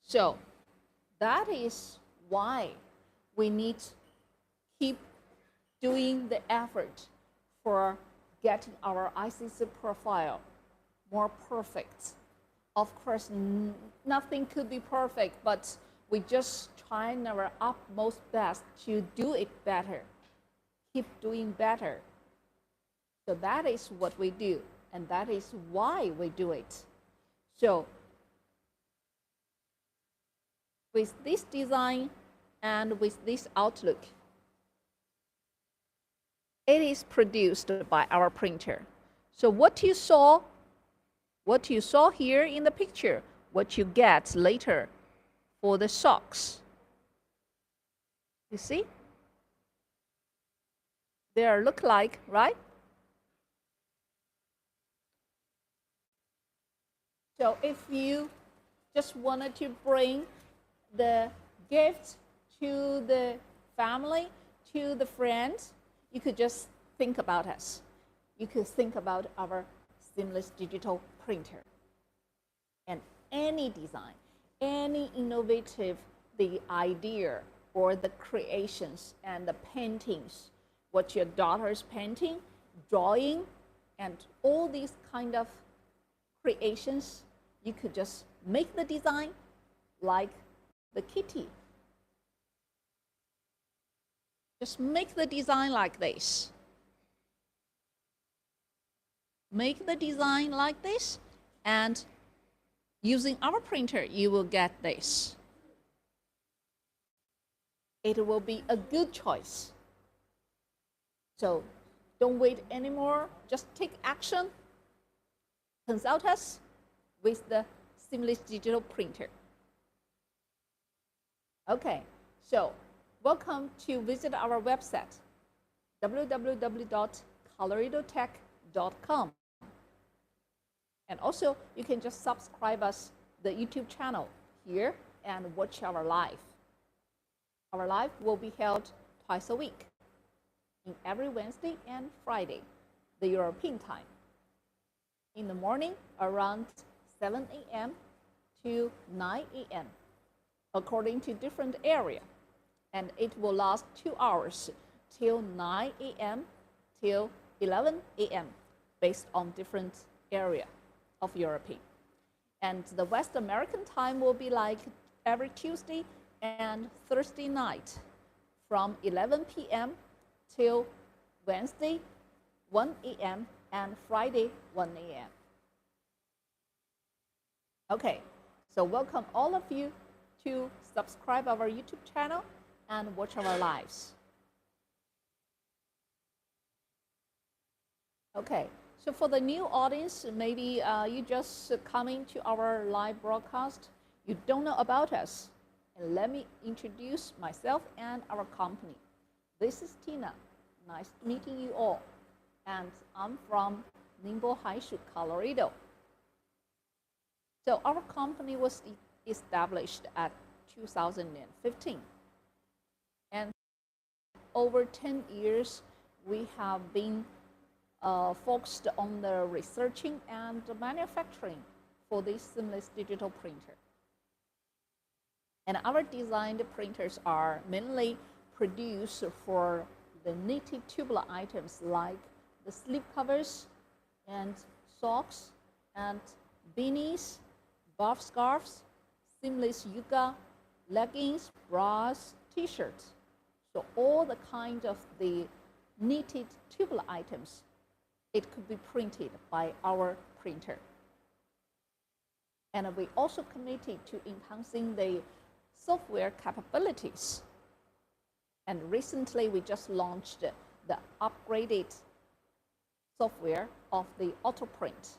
[SPEAKER 1] So that is why we need to keep doing the effort for getting our ICC profile more perfect. Of course, nothing could be perfect, but we just trying our utmost best to do it better, keep doing better. So that is what we do, and that is why we do it. So with this design and with this outlook, it is produced by our printer. So what you saw here in the picture, what you get later for the socks. You see? They look like, right? So if you just wanted to bring the gift to the family, to the friends, you could just think about us. You could think about our seamless digital printer. And any design, any innovative, the idea or the creations and the paintings, what your daughter's painting, drawing, and all these kind of creations, you could just make the design like the kitty. Just make the design like this. Make the design like this, and using our printer, you will get this. It will be a good choice. So don't wait anymore. Just take action. Consult us with the seamless digital printer. Okay, so welcome to visit our website, www.coloritotech.com. And also, you can just subscribe us the YouTube channel here and watch our live. Our live will be held twice a week, in every Wednesday and Friday, the European time. In the morning, around 7 a.m. to 9 a.m., according to different area. And it will last 2 hours, till 9 a.m. till 11 a.m., based on different area of Europe. And the West American time will be like every Tuesday and Thursday night from 11 p.m. till Wednesday 1 a.m. and Friday 1 a.m. Okay, so welcome all of you to subscribe our YouTube channel and watch our lives. Okay, so for the new audience, maybe you just coming to our live broadcast, you don't know about us. And let me introduce myself and our company. This is Tina. Nice meeting you all. And I'm from Ningbo Haishu, Colorado. So our company was established at 2015. And over 10 years, we have been focused on the researching and manufacturing for this seamless digital printer. And our designed printers are mainly produced for the knitted tubular items like the sleeve covers and socks and beanies, buff scarves, seamless yoga, leggings, bras, t-shirts. So all the kind of the knitted tubular items, it could be printed by our printer. And we also committed to enhancing the software capabilities. And recently we just launched the upgraded software of the auto print,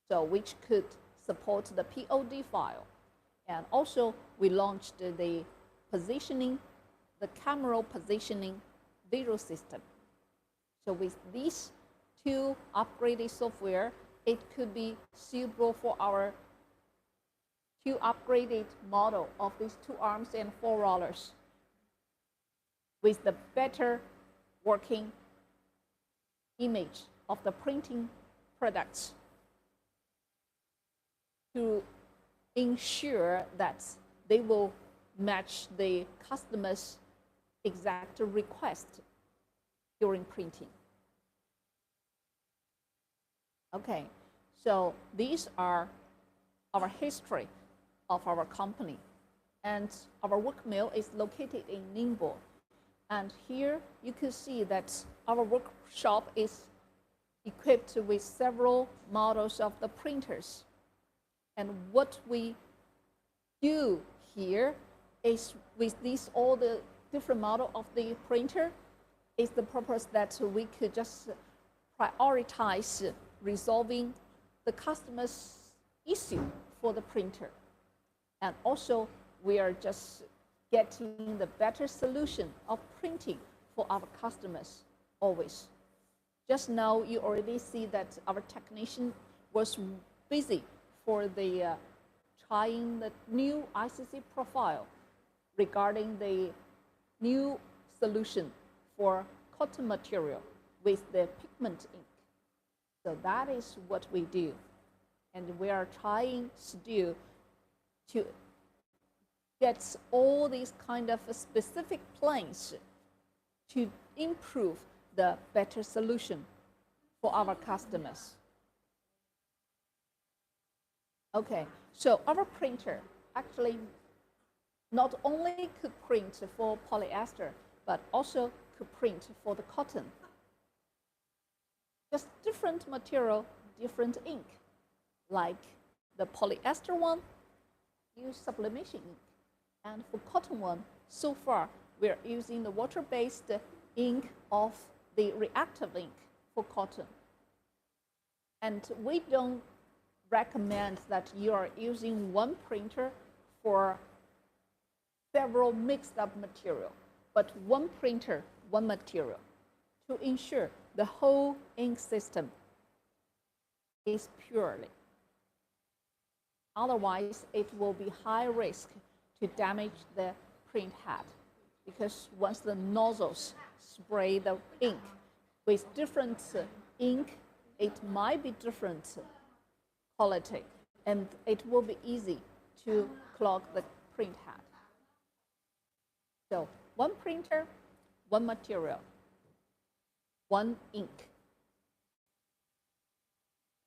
[SPEAKER 1] so which could support the POD file. And also we launched the positioning, the camera positioning visual system. So with these two upgraded software, it could be suitable for our two upgraded model of these 2 arms and 4 rollers with the better working image of the printing products to ensure that they will match the customer's exact request during printing. Okay, so these are our history of our company, and our work mill is located in Ningbo. And here you can see that our workshop is equipped with several models of the printers. And what we do here is with these all the different model of the printer is the purpose that we could just prioritize resolving the customer's issue for the printer. And also we are just getting the better solution of printing for our customers always. Just now you already see that our technician was busy for the trying the new ICC profile regarding the new solution for cotton material with the pigment ink. So that is what we do. And we are trying still to get all these kind of specific plans to improve the better solution for our customers. Okay, so our printer actually not only could print for polyester, but also could print for the cotton. Just different material, different ink. Like the polyester one, use sublimation ink. And for cotton one, so far, we're using the water-based ink of the reactive ink for cotton. And we don't recommend that you are using one printer for several mixed up material, but one printer, one material, to ensure the whole ink system is purely. Otherwise, it will be high risk to damage the print head, because once the nozzles spray the ink with different ink, it might be different quality, and it will be easy to clog the print head. So one printer, one material, one ink.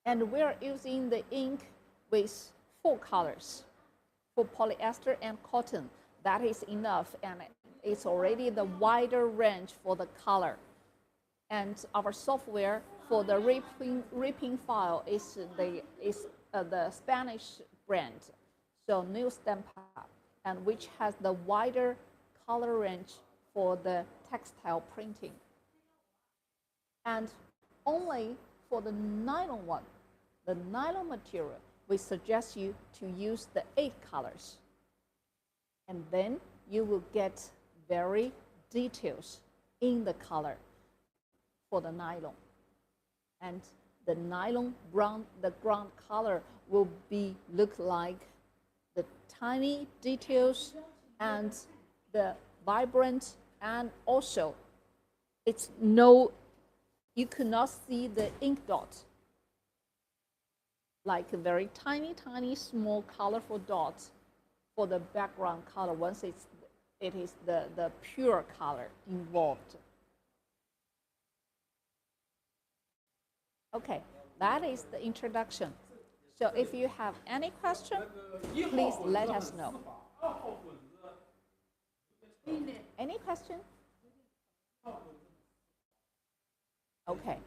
[SPEAKER 1] And we are using the ink with 4 colors. For polyester and cotton, that is enough, and it's already the wider range for the color. And our software for the ripping file is the Spanish brand, so New Stampa, and which has the wider color range for the textile printing. And only for the nylon one, the nylon material, we suggest you to use the 8 colors. And then you will get very details in the color for the nylon. And the nylon brown, the ground color will be look like the tiny details and the vibrant, and also it's no you could not see the ink dot, like a very tiny, tiny, small, colorful dot for the background color once it is the pure color involved. Okay, that is the introduction. So if you have any question, please let us know. Any question? Okay,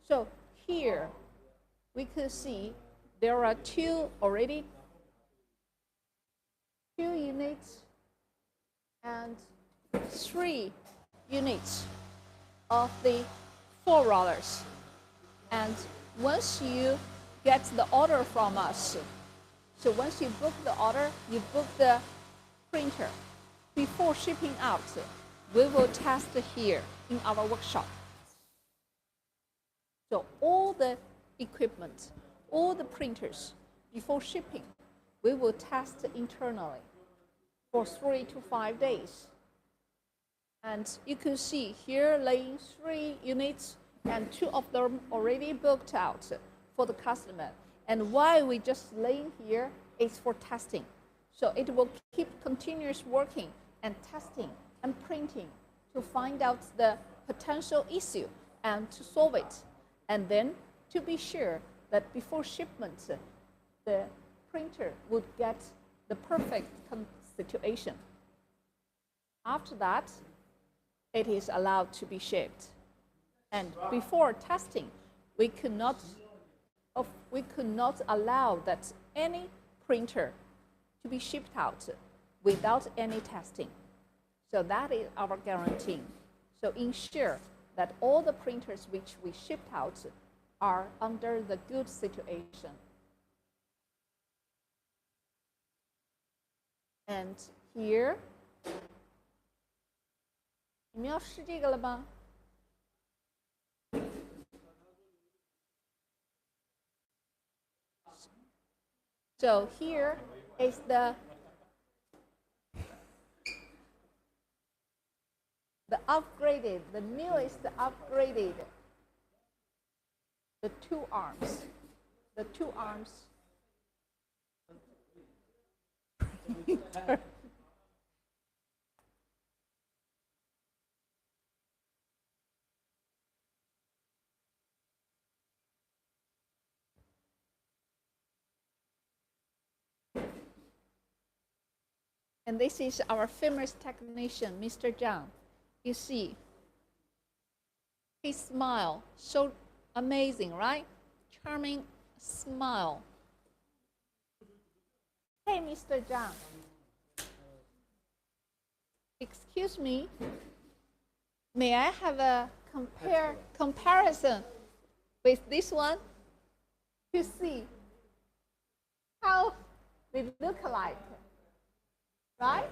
[SPEAKER 1] so here we could see there are two units and 3 units of the 4 rollers. And once you get the order from us, so once you book the order, you book the printer. Before shipping out, we will test here in our workshop. So all the equipment, all the printers, before shipping, we will test internally for 3 to 5 days. And you can see here laying 3 units and 2 of them already booked out for the customer. And why we just laying here is for testing. So it will keep continuous working and testing and printing to find out the potential issue and to solve it. And then to be sure that before shipment, the printer would get the perfect situation. After that, it is allowed to be shipped. And before testing, we could not allow that any printer to be shipped out without any testing. So that is our guarantee. So ensure that all the printers which we shipped out are under the good situation. And here, 你们要试这个了吗？ So here is the upgraded, the newest upgraded, the 2 arms. The 2 arms. And this is our famous technician, Mr. Joan. You see, his smile, so amazing, right? Charming smile. Hey, Mr. Joan. Excuse me, may I have a comparison with this one to see how they look like, right?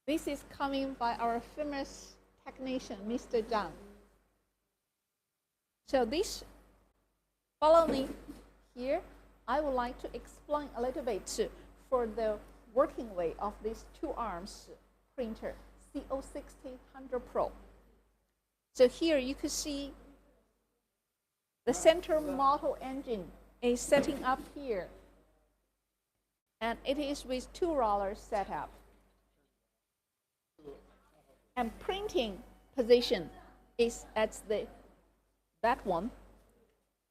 [SPEAKER 1] This is coming by our famous technician, Mr. Joan. So this, follow me here. I would like to explain a little bit for the working way of this 2 arms printer, CO60 Pro. So here you can see the center model engine is setting up here. And it is with 2 rollers set up. And printing position is at that one.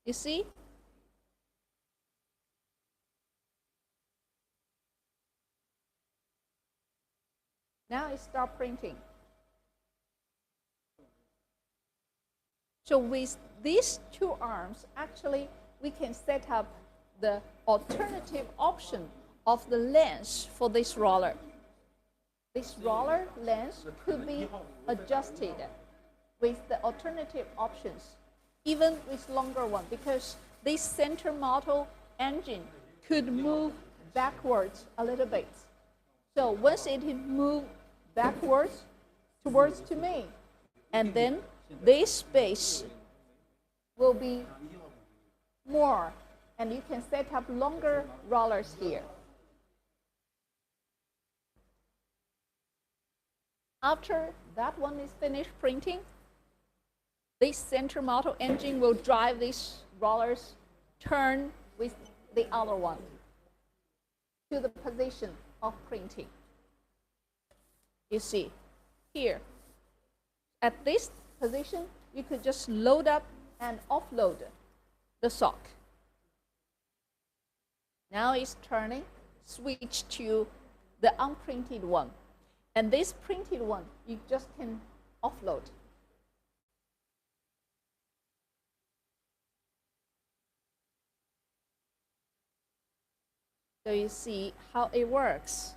[SPEAKER 1] You see? Now it start printing. So with these 2 arms, actually, we can set up the alternative option of the length for this roller. This roller length could be adjusted with the alternative options, even with longer one, because this center model engine could move backwards a little bit. So once it moves backwards towards to me, and then this space will be more, and you can set up longer rollers here. After that one is finished printing, this center motor engine will drive these rollers turn with the other one to the position of printing. You see, here, at this position, you could just load up and offload the sock. Now it's turning, switch to the unprinted one. And this printed one, you just can offload. So you see how it works.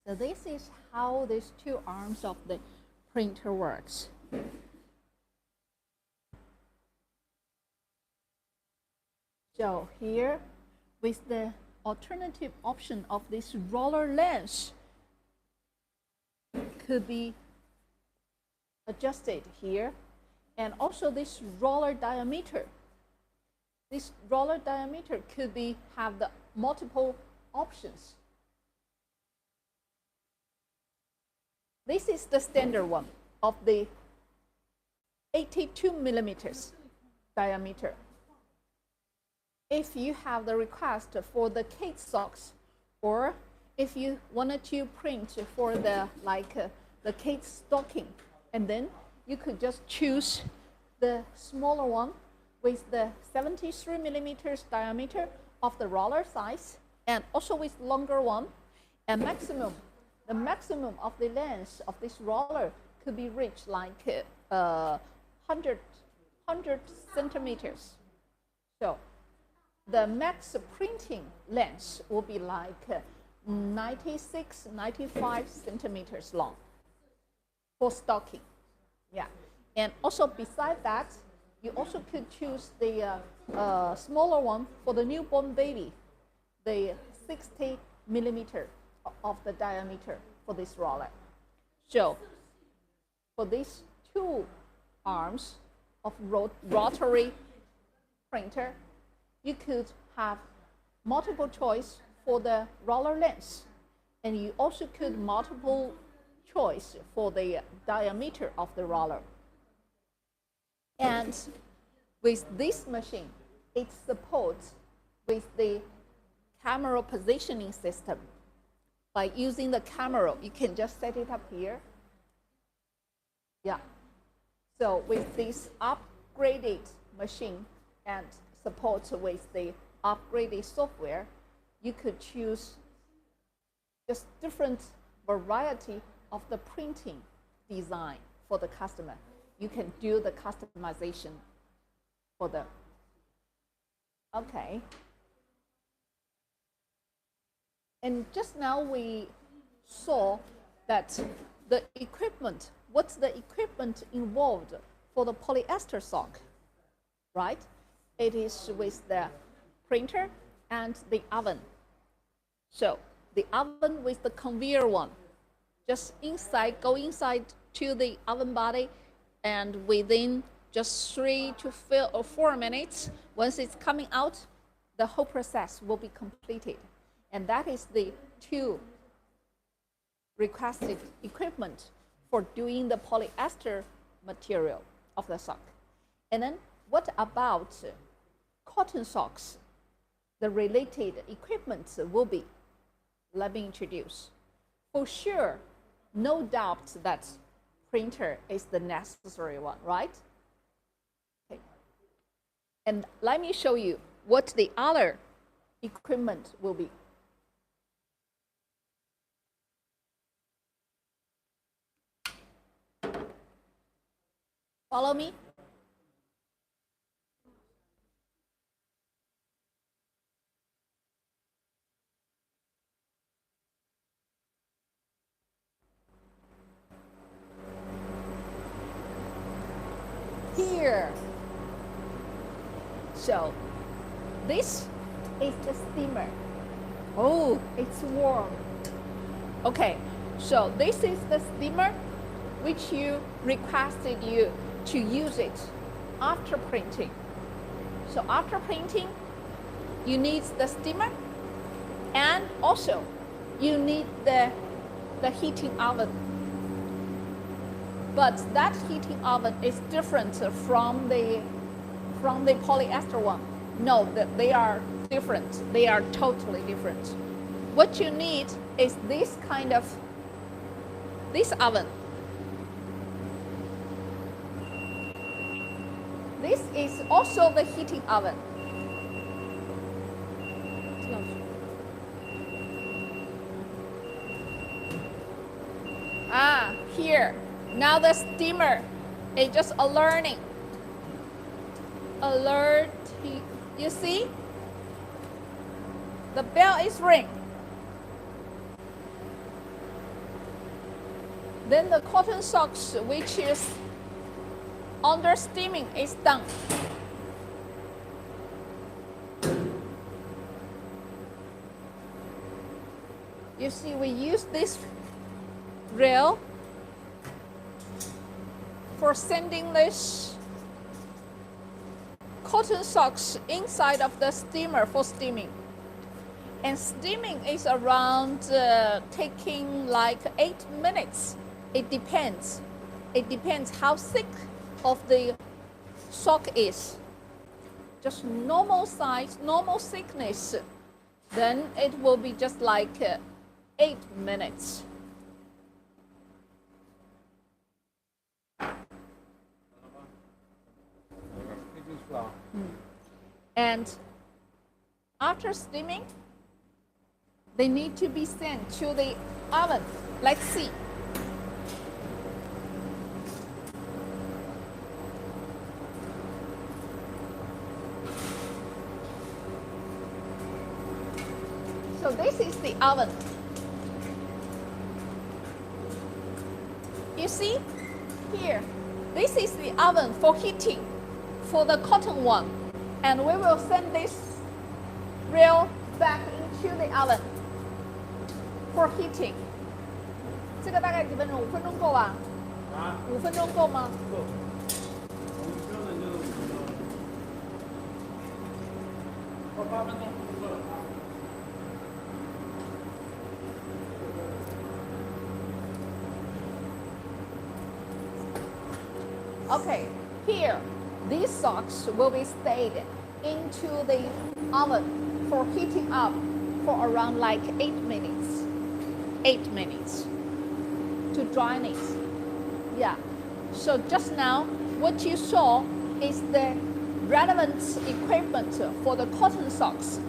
[SPEAKER 1] So this is how these two arms of the printer works. So here, with the alternative option of this roller length, could be adjusted here, and also this roller diameter. This roller diameter could be have the multiple options. This is the standard one of the 82 millimeters diameter. If you have the request for the kid socks, or if you wanted to print for the the kid stocking, and then you could just choose the smaller one with the 73 millimeters diameter of the roller size, and also with longer one, and the maximum of the length of this roller could be reached like 100 centimeters. So the max printing length will be like 96, 95 centimeters long for stocking. Yeah, and also beside that, you also could choose the smaller one for the newborn baby, the 60 millimeter of the diameter for this roller. So for these two arms of rotary printer, you could have multiple choice for the roller length, and you also could multiple choice for the diameter of the roller. And with this machine, it supports with the camera positioning system. By using the camera, you can just set it up here. Yeah. So with this upgraded machine and support with the upgraded software, you could choose just different variety of the printing design for the customer. You can do the customization for them. Okay. And just now we saw that the equipment, what's the equipment involved for the polyester sock, right? It is with the printer and the oven. So the oven with the conveyor one, just go inside to the oven body, and within just 3 to 4 minutes, once it's coming out, the whole process will be completed. And that is the two requested equipment for doing the polyester material of the sock. And then what about cotton socks? The related equipment will be, let me introduce. for sure, no doubt that printer is the necessary one, right? Okay. And let me show you what the other equipment will be. Follow me. Here. So this is the steamer. Oh, it's warm. Okay, so this is the steamer which you requested you to use it after printing. So after printing, you need the steamer, and also you need the heating oven. But that heating oven is different from the polyester one. No, they are different. They are totally different. What you need is this oven. This is also the heating oven. Here. Now the steamer is just alerting. You see? The bell is ring. Then the cotton socks, which is under steaming, is done. You see, we use this rail for sending this cotton socks inside of the steamer for steaming. And steaming is around taking like 8 minutes. It depends. It depends how thick of the sock is. Just normal size, normal thickness, then it will be just like 8 minutes. And after steaming, they need to be sent to the oven. Let's see. So this is the oven. You see here, this is the oven for heating for the cotton one. And we will send this rail back into the oven for heating. 这个大概几分钟？5分钟够吧？5分钟够吗？够。8分钟够了。Okay, here. These socks will be stayed into the oven for heating up for around like 8 minutes. 8 minutes to dry it. Yeah. So just now, what you saw is the relevant equipment for the cotton socks,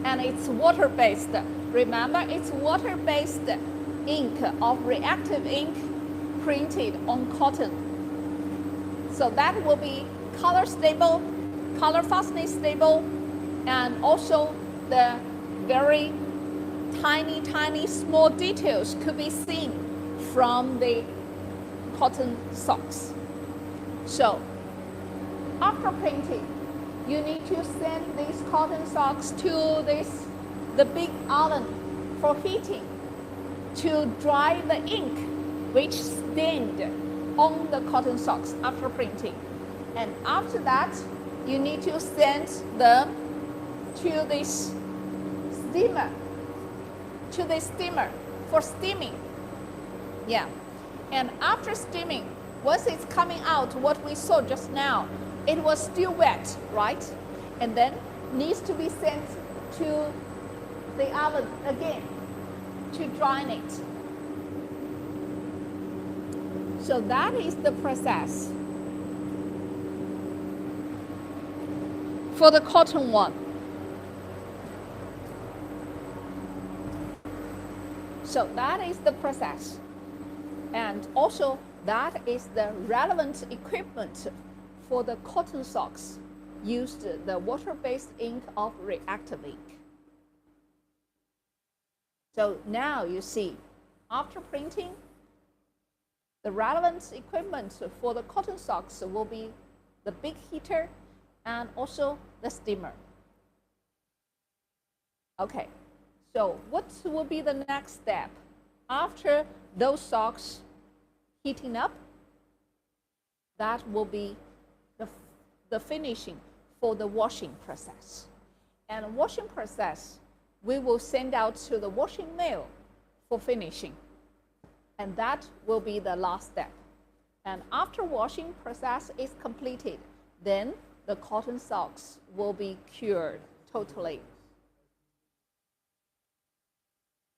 [SPEAKER 1] and it's water-based. Remember, it's water-based ink of reactive ink printed on cotton. So that will be color stable, color fastening stable, and also the very tiny small details could be seen from the cotton socks. So after printing, you need to send these cotton socks to the big oven for heating to dry the ink which stained on the cotton socks after printing. And after that, you need to send them to this steamer for steaming. Yeah. And after steaming, once it's coming out, what we saw just now, it was still wet, right? And then needs to be sent to the oven again to dry it. So that is the process for the cotton one. So that is the process. And also that is the relevant equipment for the cotton socks. Used the water-based ink of reactive ink. So now you see, after printing, the relevant equipment for the cotton socks will be the big heater and also the steamer. Okay, so what will be the next step after those socks heating up? That will be the finishing for the washing process. And washing process, we will send out to the washing mill for finishing. And that will be the last step. And after washing process is completed, then the cotton socks will be cured totally.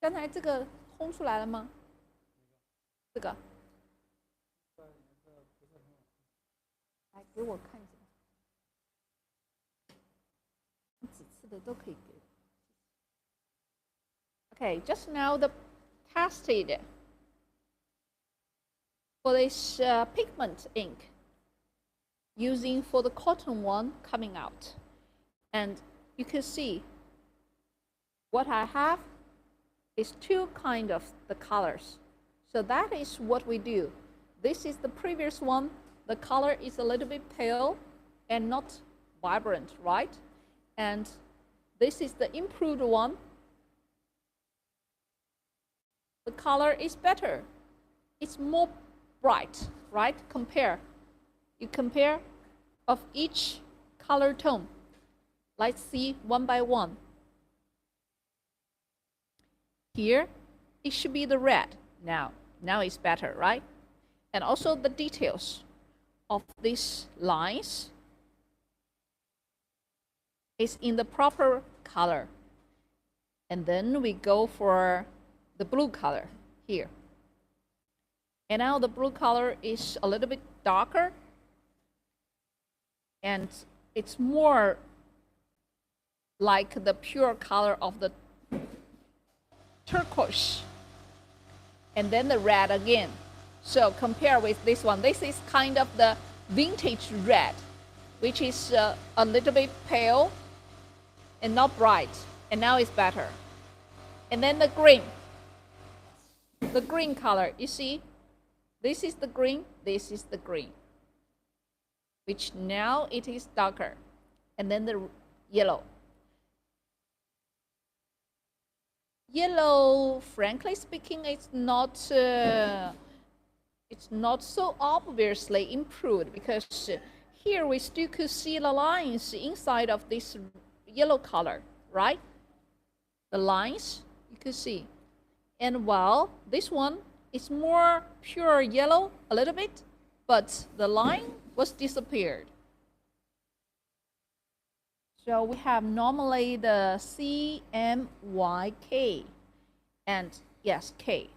[SPEAKER 1] 刚才这个烘出来了吗？这个，来给我看一下，几次的都可以给。Okay, just now the tested for this pigment ink using for the cotton one coming out, and you can see what I have is two kind of the colors. So that is what we do. This is the previous one. The color is a little bit pale and not vibrant, right? And this is the improved one. The color is better. It's more bright, right? You compare of each color tone. Let's see one by one. Here, it should be the red now. Now it's better, right? And also the details of these lines is in the proper color. And then we go for the blue color here. And now the blue color is a little bit darker. And it's more like the pure color of the turquoise, and then the red again. So compare with this one. This is kind of the vintage red, which is a little bit pale and not bright, and now it's better. And then the green color, you see, this is the green, this is the green, which now it is darker. And then the yellow. Yellow, frankly speaking, it's not so obviously improved, because here we still could see the lines inside of this yellow color, right? The lines you could see. And while this one is more pure yellow a little bit, but the line was disappeared. So we have normally the CMYK, and yes, K.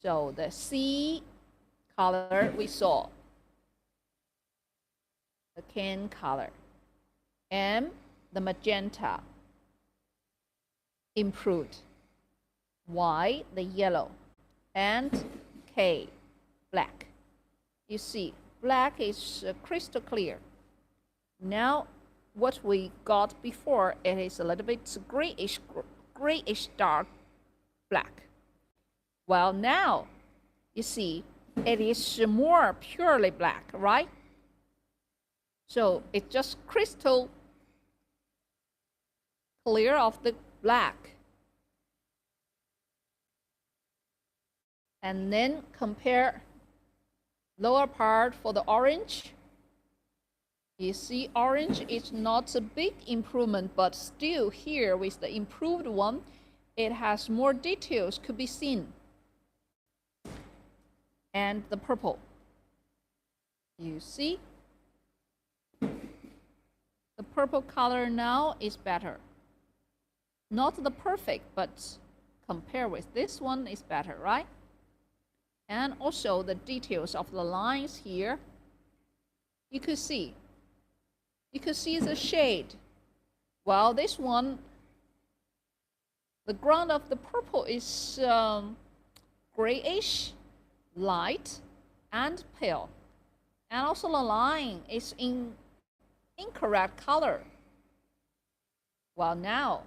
[SPEAKER 1] So the C color we saw, the can color, M, the magenta, improved, Y, the yellow, and K, black. You see, black is crystal clear. Now, what we got before, it is a little bit grayish dark black. Well, now you see it is more purely black, right? So it's just crystal clear of the black. And then compare lower part for the orange. You see, orange is not a big improvement, but still here with the improved one, it has more details could be seen. And the purple. You see, the purple color now is better. Not the perfect, but compare with this one is better, right? And also the details of the lines here. You could see the shade. Well, this one, the ground of the purple is grayish, light, and pale. And also the line is in incorrect color. Well, now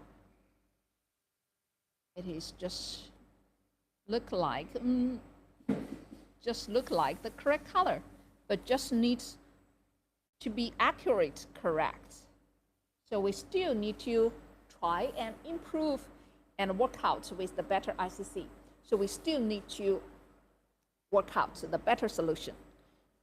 [SPEAKER 1] it is just look like the correct color, but just needs to be accurate, correct. So we still need to try and improve and work out with the better ICC. So we still need to work out the better solution.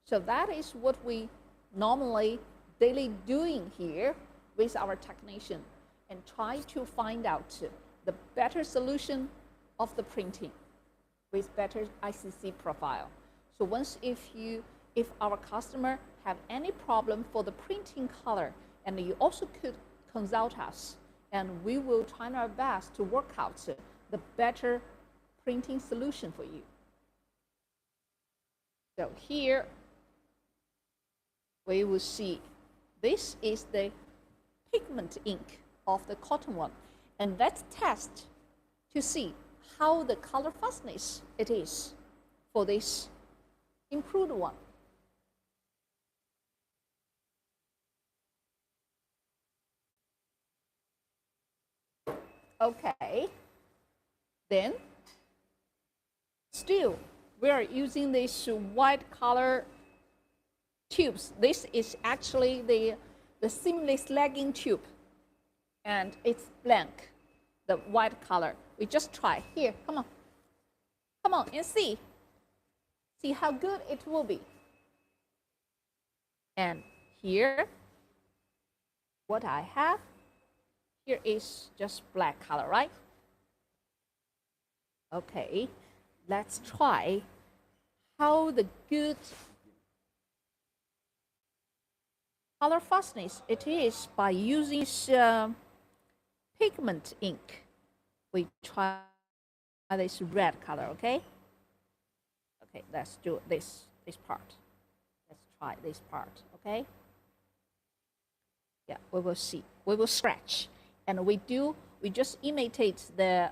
[SPEAKER 1] So that is what we normally daily doing here with our technician, and try to find out the better solution of the printing with better ICC profile. So once if our customer have any problem for the printing color, and you also could consult us, and we will try our best to work out the better printing solution for you. So here we will see this is the pigment ink of the cotton one, and let's test to see how the color fastness it is for this improved one. Okay, then still we are using these white color tubes. This is actually the seamless legging tube, and it's blank, the white color. We just try here. Come on and see how good it will be. And here what I have here is just black color, right? Okay, let's try how the good color fastness it is by using pigment ink. We try this red color, okay? Okay, let's do this part. Let's try this part, okay? Yeah, we will see. We will scratch, and we just imitate the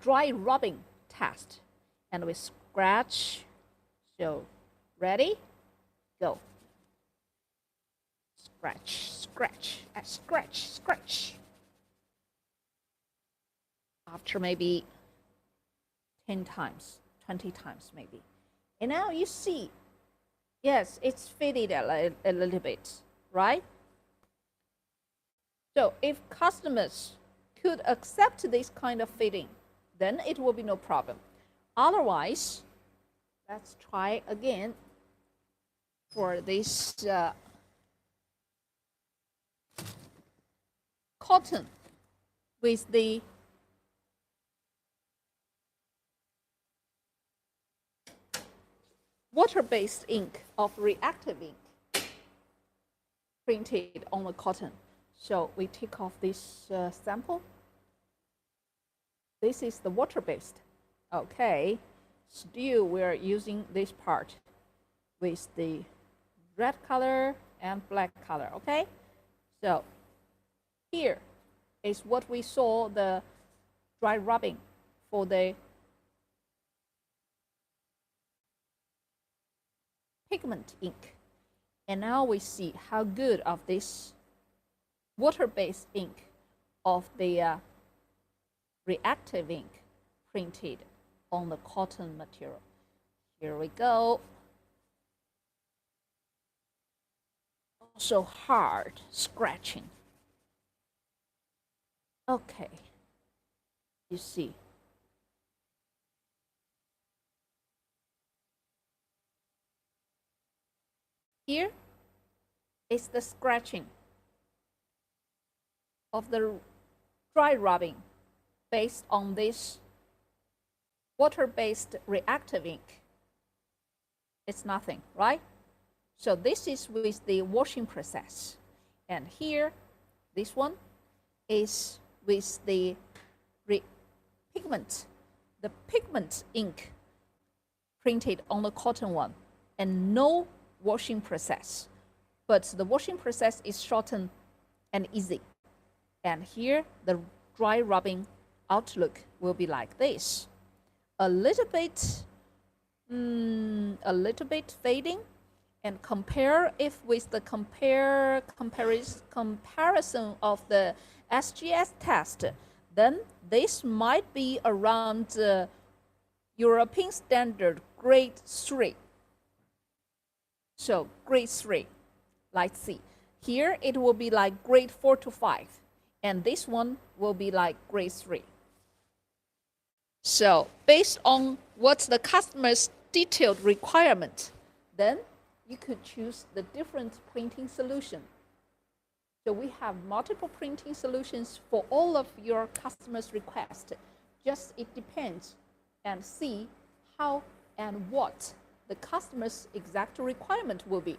[SPEAKER 1] dry rubbing test, and we scratch. So, ready? Go. Scratch, scratch, scratch, scratch. After maybe 10 times, 20 times maybe. And now you see, yes, it's faded a little bit, right? So if customers could accept this kind of fitting, then it will be no problem. Otherwise, let's try again for this cotton with the water-based ink of reactive ink printed on the cotton. So we take off this sample. This is the water-based. Okay, still we're using this part with the red color and black color, okay? So here is what we saw the dry rubbing for the pigment ink. And now we see how good of this water-based ink of the reactive ink printed on the cotton material. Here we go. Also hard scratching. Okay, you see. Here is the scratching of the dry rubbing based on this water-based reactive ink. It's nothing, right? So this is with the washing process. And here, this one is with the pigment. The pigment ink printed on the cotton one, and no washing process. But the washing process is shortened and easy. And here, the dry rubbing outlook will be like this. A little bit fading, and compare if with the comparison of the SGS test, then this might be around European standard grade 3. So grade 3, let's see. Here it will be like grade 4 to 5, and this one will be like grade 3. So based on what's the customer's detailed requirement, then you could choose the different printing solution. So we have multiple printing solutions for all of your customers' requests. Just it depends, and see how and what the customer's exact requirement will be.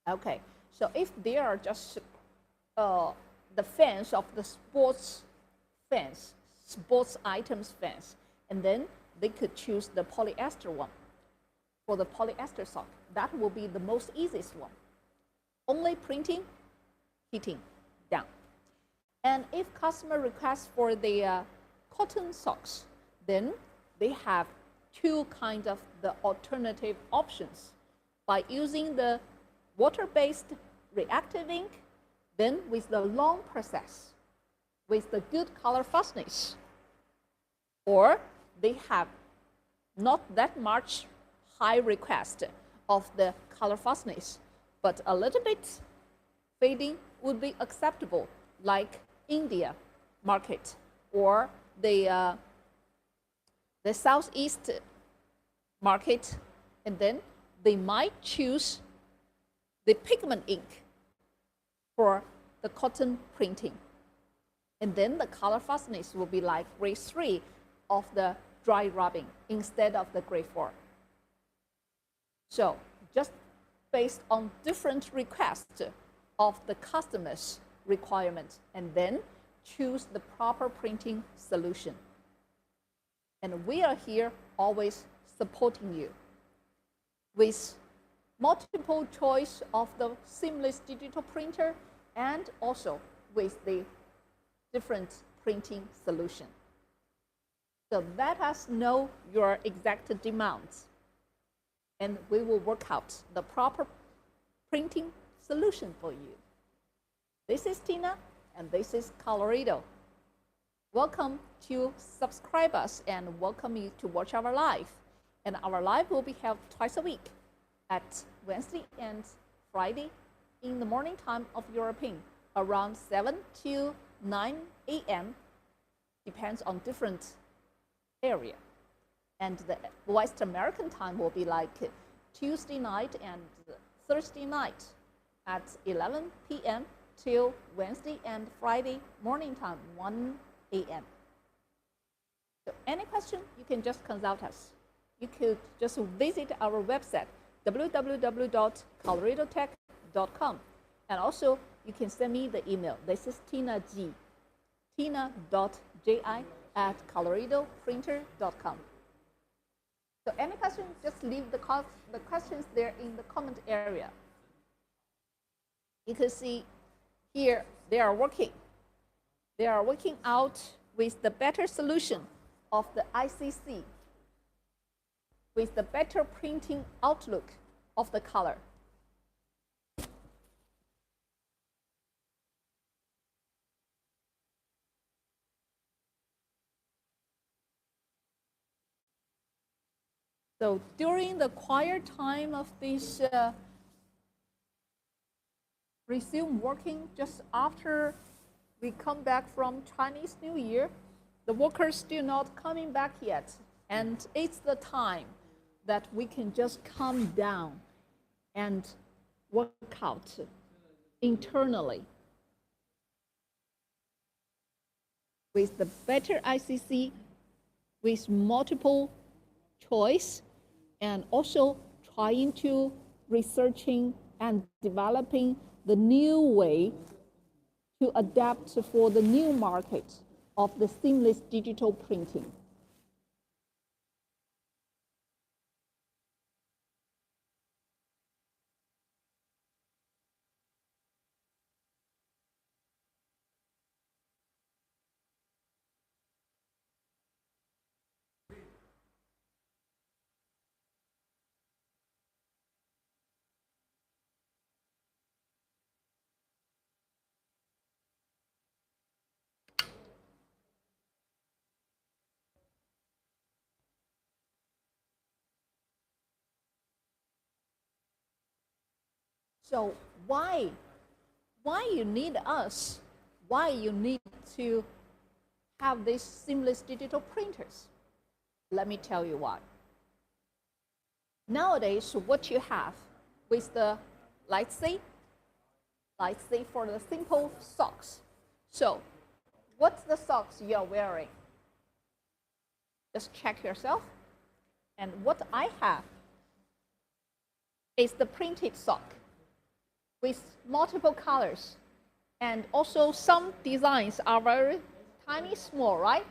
[SPEAKER 1] Okay, so if they are just the fans of the sports items fans, and then they could choose the polyester one. For the polyester sock, that will be the most easiest one. Only printing, heating, down. And if customer requests for the cotton socks, then they have two kinds of the alternative options. By using the water-based reactive ink, then with the long process, with the good color fastness, or they have not that much high request of the color fastness, but a little bit fading would be acceptable, like India market or the Southeast market, and then they might choose the pigment ink for the cotton printing. And then the color fastness will be like grade 3 of the dry rubbing instead of the grade 4. So just based on different requests of the customer's requirement, and then choose the proper printing solution. And we are here always supporting you with multiple choice of the seamless digital printer, and also with the different printing solution. So let us know your exact demands, and we will work out the proper printing solution for you. This is Tina, and this is Colorado. Welcome to subscribe us, and welcome you to watch our live. And our live will be held twice a week at Wednesday and Friday in the morning time of European, around 7 to 9 a.m. Depends on different area. And the West American time will be like Tuesday night and Thursday night at 11 p.m. till Wednesday and Friday morning time, 1 a.m. So any question, you can just consult us. You could just visit our website, www.coloradotech.com. And also, you can send me the email. This is Tina G. tina.ji@coloradoprinter.com. So any questions, just leave the questions there in the comment area. You can see here they are working. They are working out with the better solution of the ICC, with the better printing outlook of the color. So during the quiet time of this resume working just after we come back from Chinese New Year, the workers still not coming back yet. And it's the time that we can just calm down and work out internally with the better ICC, with multiple choice, and also trying to researching and developing the new way to adapt for the new market of the seamless digital printing. So why you need us? Why you need to have these seamless digital printers? Let me tell you why. Nowadays, what you have with the, let's say for the simple socks. So, what's the socks you're wearing? Just check yourself. And what I have is the printed sock with multiple colors. And also some designs are very tiny, small, right?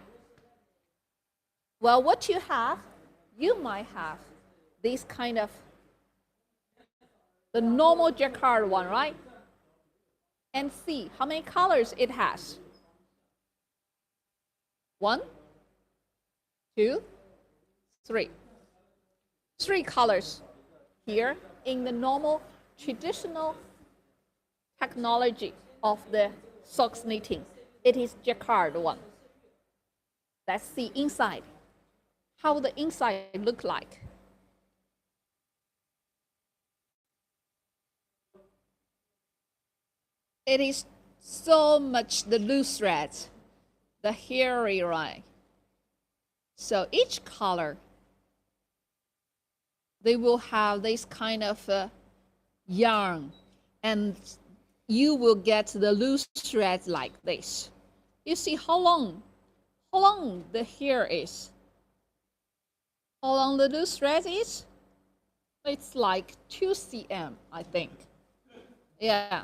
[SPEAKER 1] Well, what you have, you might have this kind of the normal jacquard one, right? And see how many colors it has. 1, 2, 3. 3 colors here in the normal traditional technology of the socks knitting. It is jacquard one. Let's see inside. How the inside look like. It is so much the loose threads, the hairy line. So each color, they will have this kind of yarn, and you will get the loose threads like this. You see how long the hair is. How long the loose thread is? It's like 2 cm, I think. Yeah.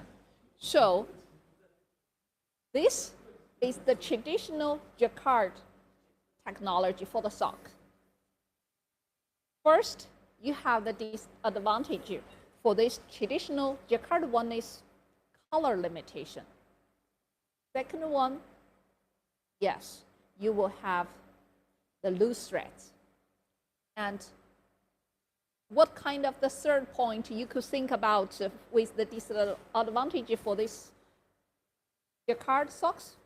[SPEAKER 1] So this is the traditional jacquard technology for the sock. First, you have the disadvantage for this traditional jacquard one is color limitation. Second one, yes, you will have the loose threads. And what kind of the third point you could think about with the disadvantage for this jacquard socks?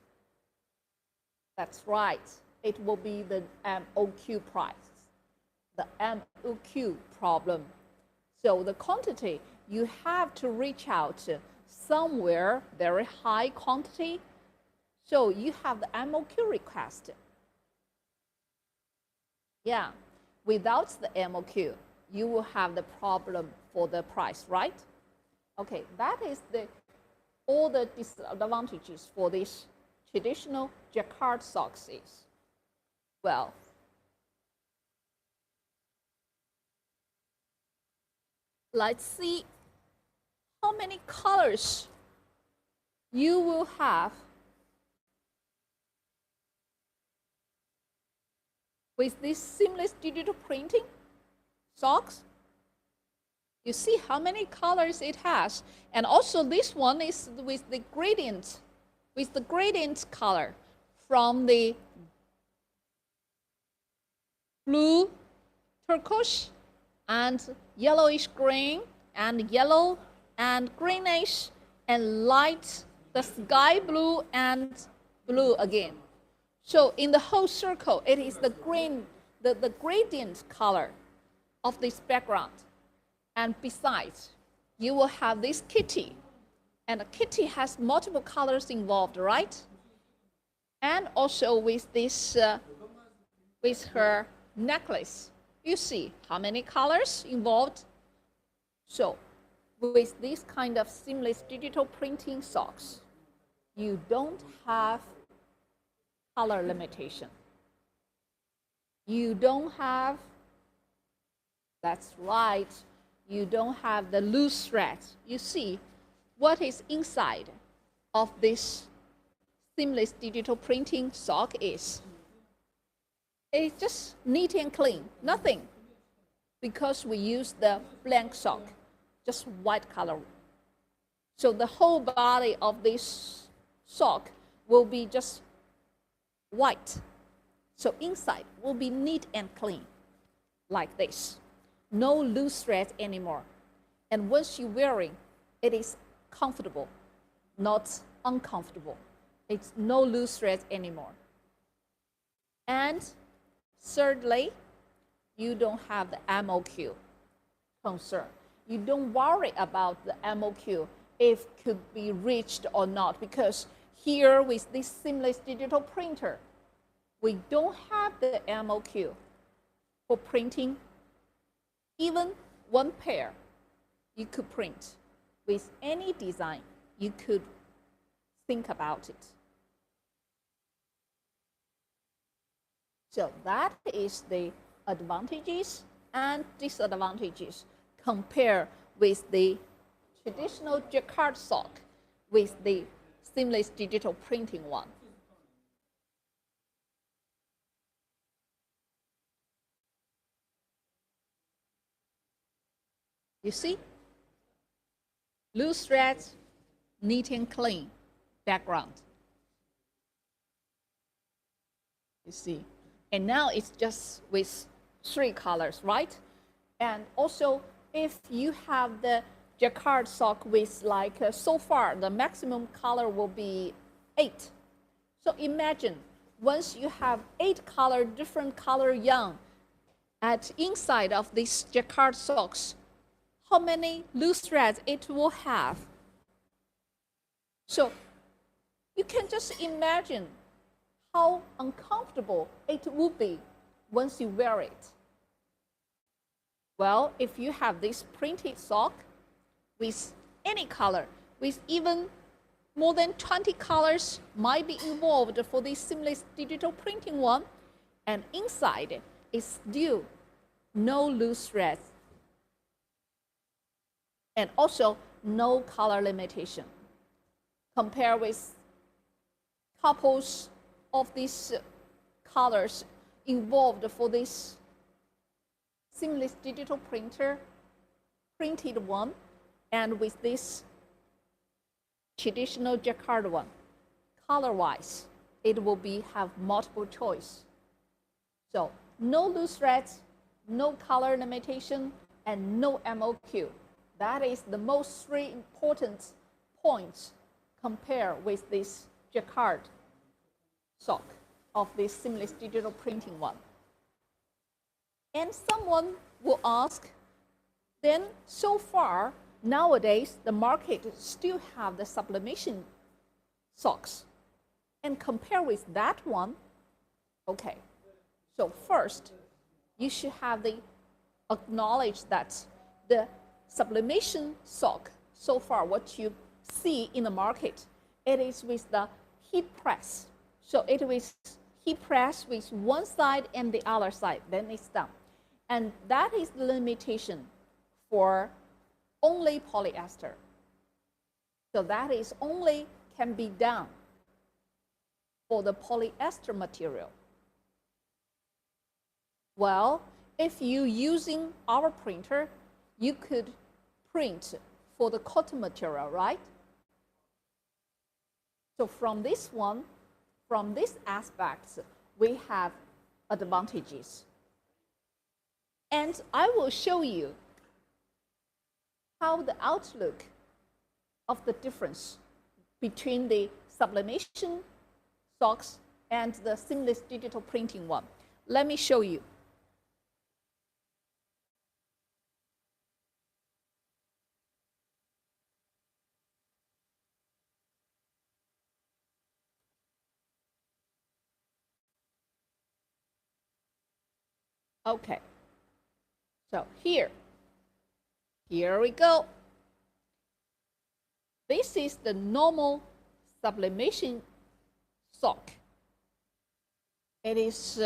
[SPEAKER 1] That's right. It will be the MOQ price, the MOQ problem. So the quantity, you have to reach out somewhere very high quantity. So you have the MOQ request. Yeah, without the MOQ, you will have the problem for the price, right? Okay, that is all the disadvantages for this traditional jacquard socks is. Well, let's see how many colors you will have with this seamless digital printing socks. You see how many colors it has. And also this one is with the gradient color from the blue, turquoise, and yellowish green, and yellow, and greenish, and light, the sky blue, and blue again. So in the whole circle, it is the green, the gradient color of this background. And besides, you will have this kitty. And the kitty has multiple colors involved, right? And also with this, with her necklace. You see how many colors involved? So with this kind of seamless digital printing socks, you don't have color limitation. You don't have, that's right, you don't have the loose threads. You see what is inside of this seamless digital printing sock is. It's just neat and clean, nothing, because we use the blank sock, just white color. So the whole body of this sock will be just white. So inside will be neat and clean, like this. No loose threads anymore. And once you're wearing, it is comfortable, not uncomfortable. It's no loose threads anymore. And thirdly, you don't have the MOQ concern. you don't worry about the MOQ if could be reached or not, because here with this seamless digital printer, we don't have the MOQ for printing. Even one pair you could print with any design you could think about it. So that is the advantages and disadvantages compared with the traditional jacquard sock with the seamless digital printing one. You see? Loose threads, neat and clean background. You see? And now it's just with 3 colors, right? And also, if you have the jacquard sock with like, so far, the maximum color will be 8. So imagine, once you have 8 color, different color yarn at inside of these jacquard socks, how many loose threads it will have. So you can just imagine how uncomfortable it would be once you wear it. Well, if you have this printed sock with any color, with even more than 20 colors might be involved for this seamless digital printing one, and inside is still no loose threads, and also no color limitation. Compare with couples of these colors involved for this seamless digital printer, printed one, and with this traditional jacquard one. Color-wise, it will be have multiple choice. So no loose threads, no color limitation, and no MOQ. That is the most 3 important points compared with this jacquard sock of this seamless digital printing one. And someone will ask, then so far, nowadays, the market still have the sublimation socks. And compare with that one, okay. So first, you should have the acknowledge that the sublimation sock, so far what you see in the market, it is with the heat press. So it is heat press with one side and the other side, then it's done. And that is the limitation for only polyester. So that is only can be done for the polyester material. Well, if you using our printer, you could print for the cotton material, right? So from this one, from this aspect, we have advantages. And I will show you how the outlook of the difference between the sublimation socks and the seamless digital printing one. Let me show you. Okay, so here we go. This is the normal sublimation sock. It is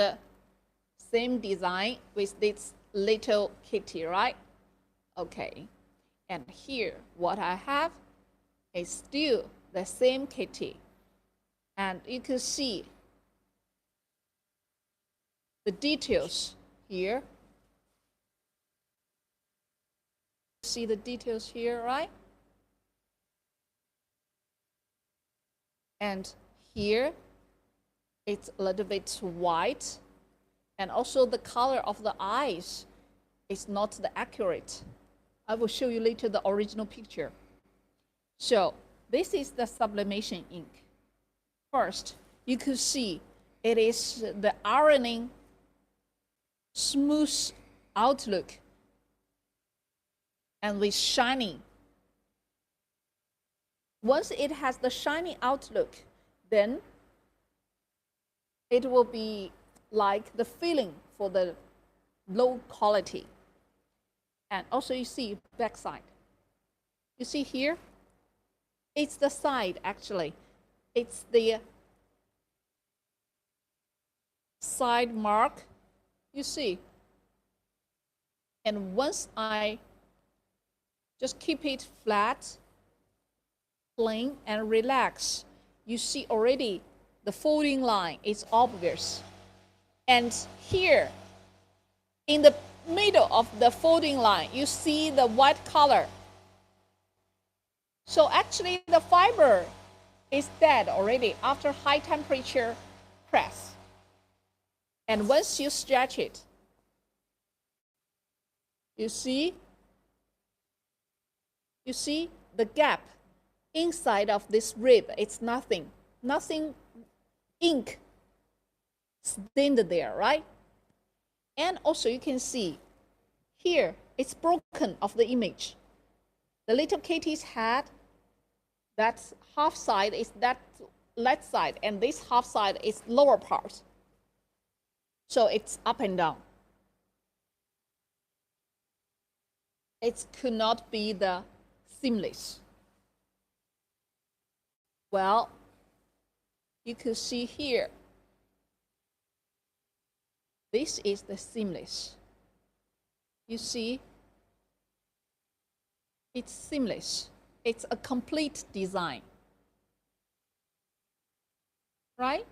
[SPEAKER 1] same design with this little kitty, right? Okay, and here what I have is still the same kitty, and you can see the details here. See the details here, right? And here it's a little bit white, and also the color of the eyes is not the accurate. I will show you later the original picture. So this is the sublimation ink. First, you could see it is the ironing smooth outlook. and with shiny. Once it has the shiny outlook, then it will be like the feeling for the low quality. And also you see backside. You see here, it's the side actually. It's the side mark, you see. And once I just keep it flat, plain, and relax, you see already the folding line is obvious. And here, in the middle of the folding line, you see the white color. So actually the fiber is dead already after high temperature press. And once you stretch it, you see the gap inside of this rib. It's nothing ink stained there, right? And also you can see here it's broken of the image. The little kitty's head, that half side is that left side, and this half side is lower part. So it's up and down. It could not be the seamless. Well, you could see here, this is the seamless. You see, it's seamless. It's a complete design, right?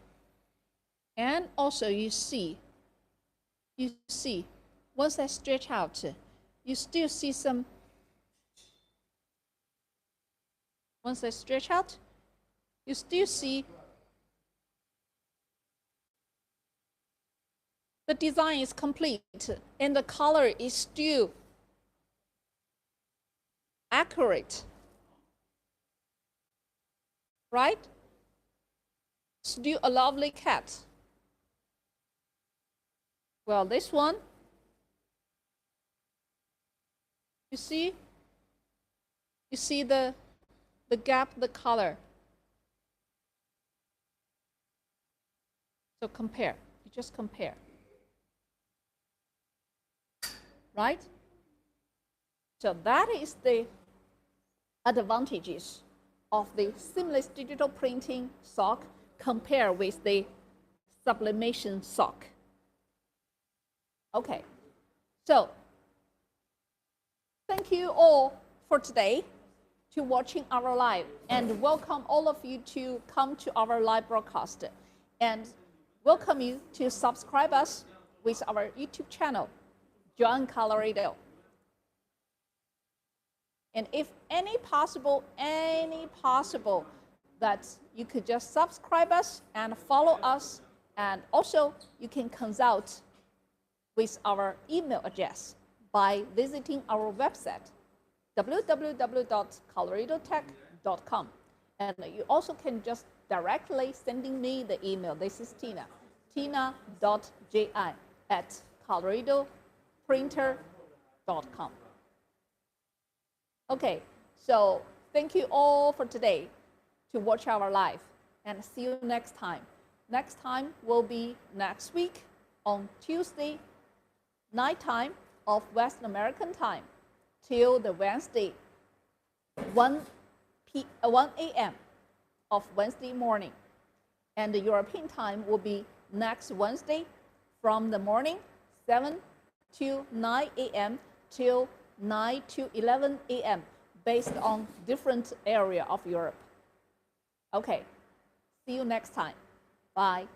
[SPEAKER 1] And also you see, once I stretch out, you still see some, once I stretch out, you still see the design is complete and the color is still accurate, right? Still a lovely cat. Well, this one, you see the gap, the color. So compare, you just compare, right? So that is the advantages of the seamless digital printing sock compared with the sublimation sock. Okay, so thank you all for today to watching our live, and welcome all of you to come to our live broadcast, and welcome you to subscribe us with our YouTube channel, Joan Colorado. And if any possible that you could just subscribe us and follow us, and also you can consult with our email address by visiting our website, www.coloradotech.com. And you also can just directly sending me the email. This is Tina, tina.ji@coloradoprinter.com. Okay, so thank you all for today to watch our live, and see you next time. Next time will be next week on Tuesday night time of West American time till the Wednesday 1 a.m. of Wednesday morning, and the European time will be next Wednesday from the morning 7 to 9 a.m. till 9 to 11 a.m. based on different area of Europe. Okay, see you next time. Bye.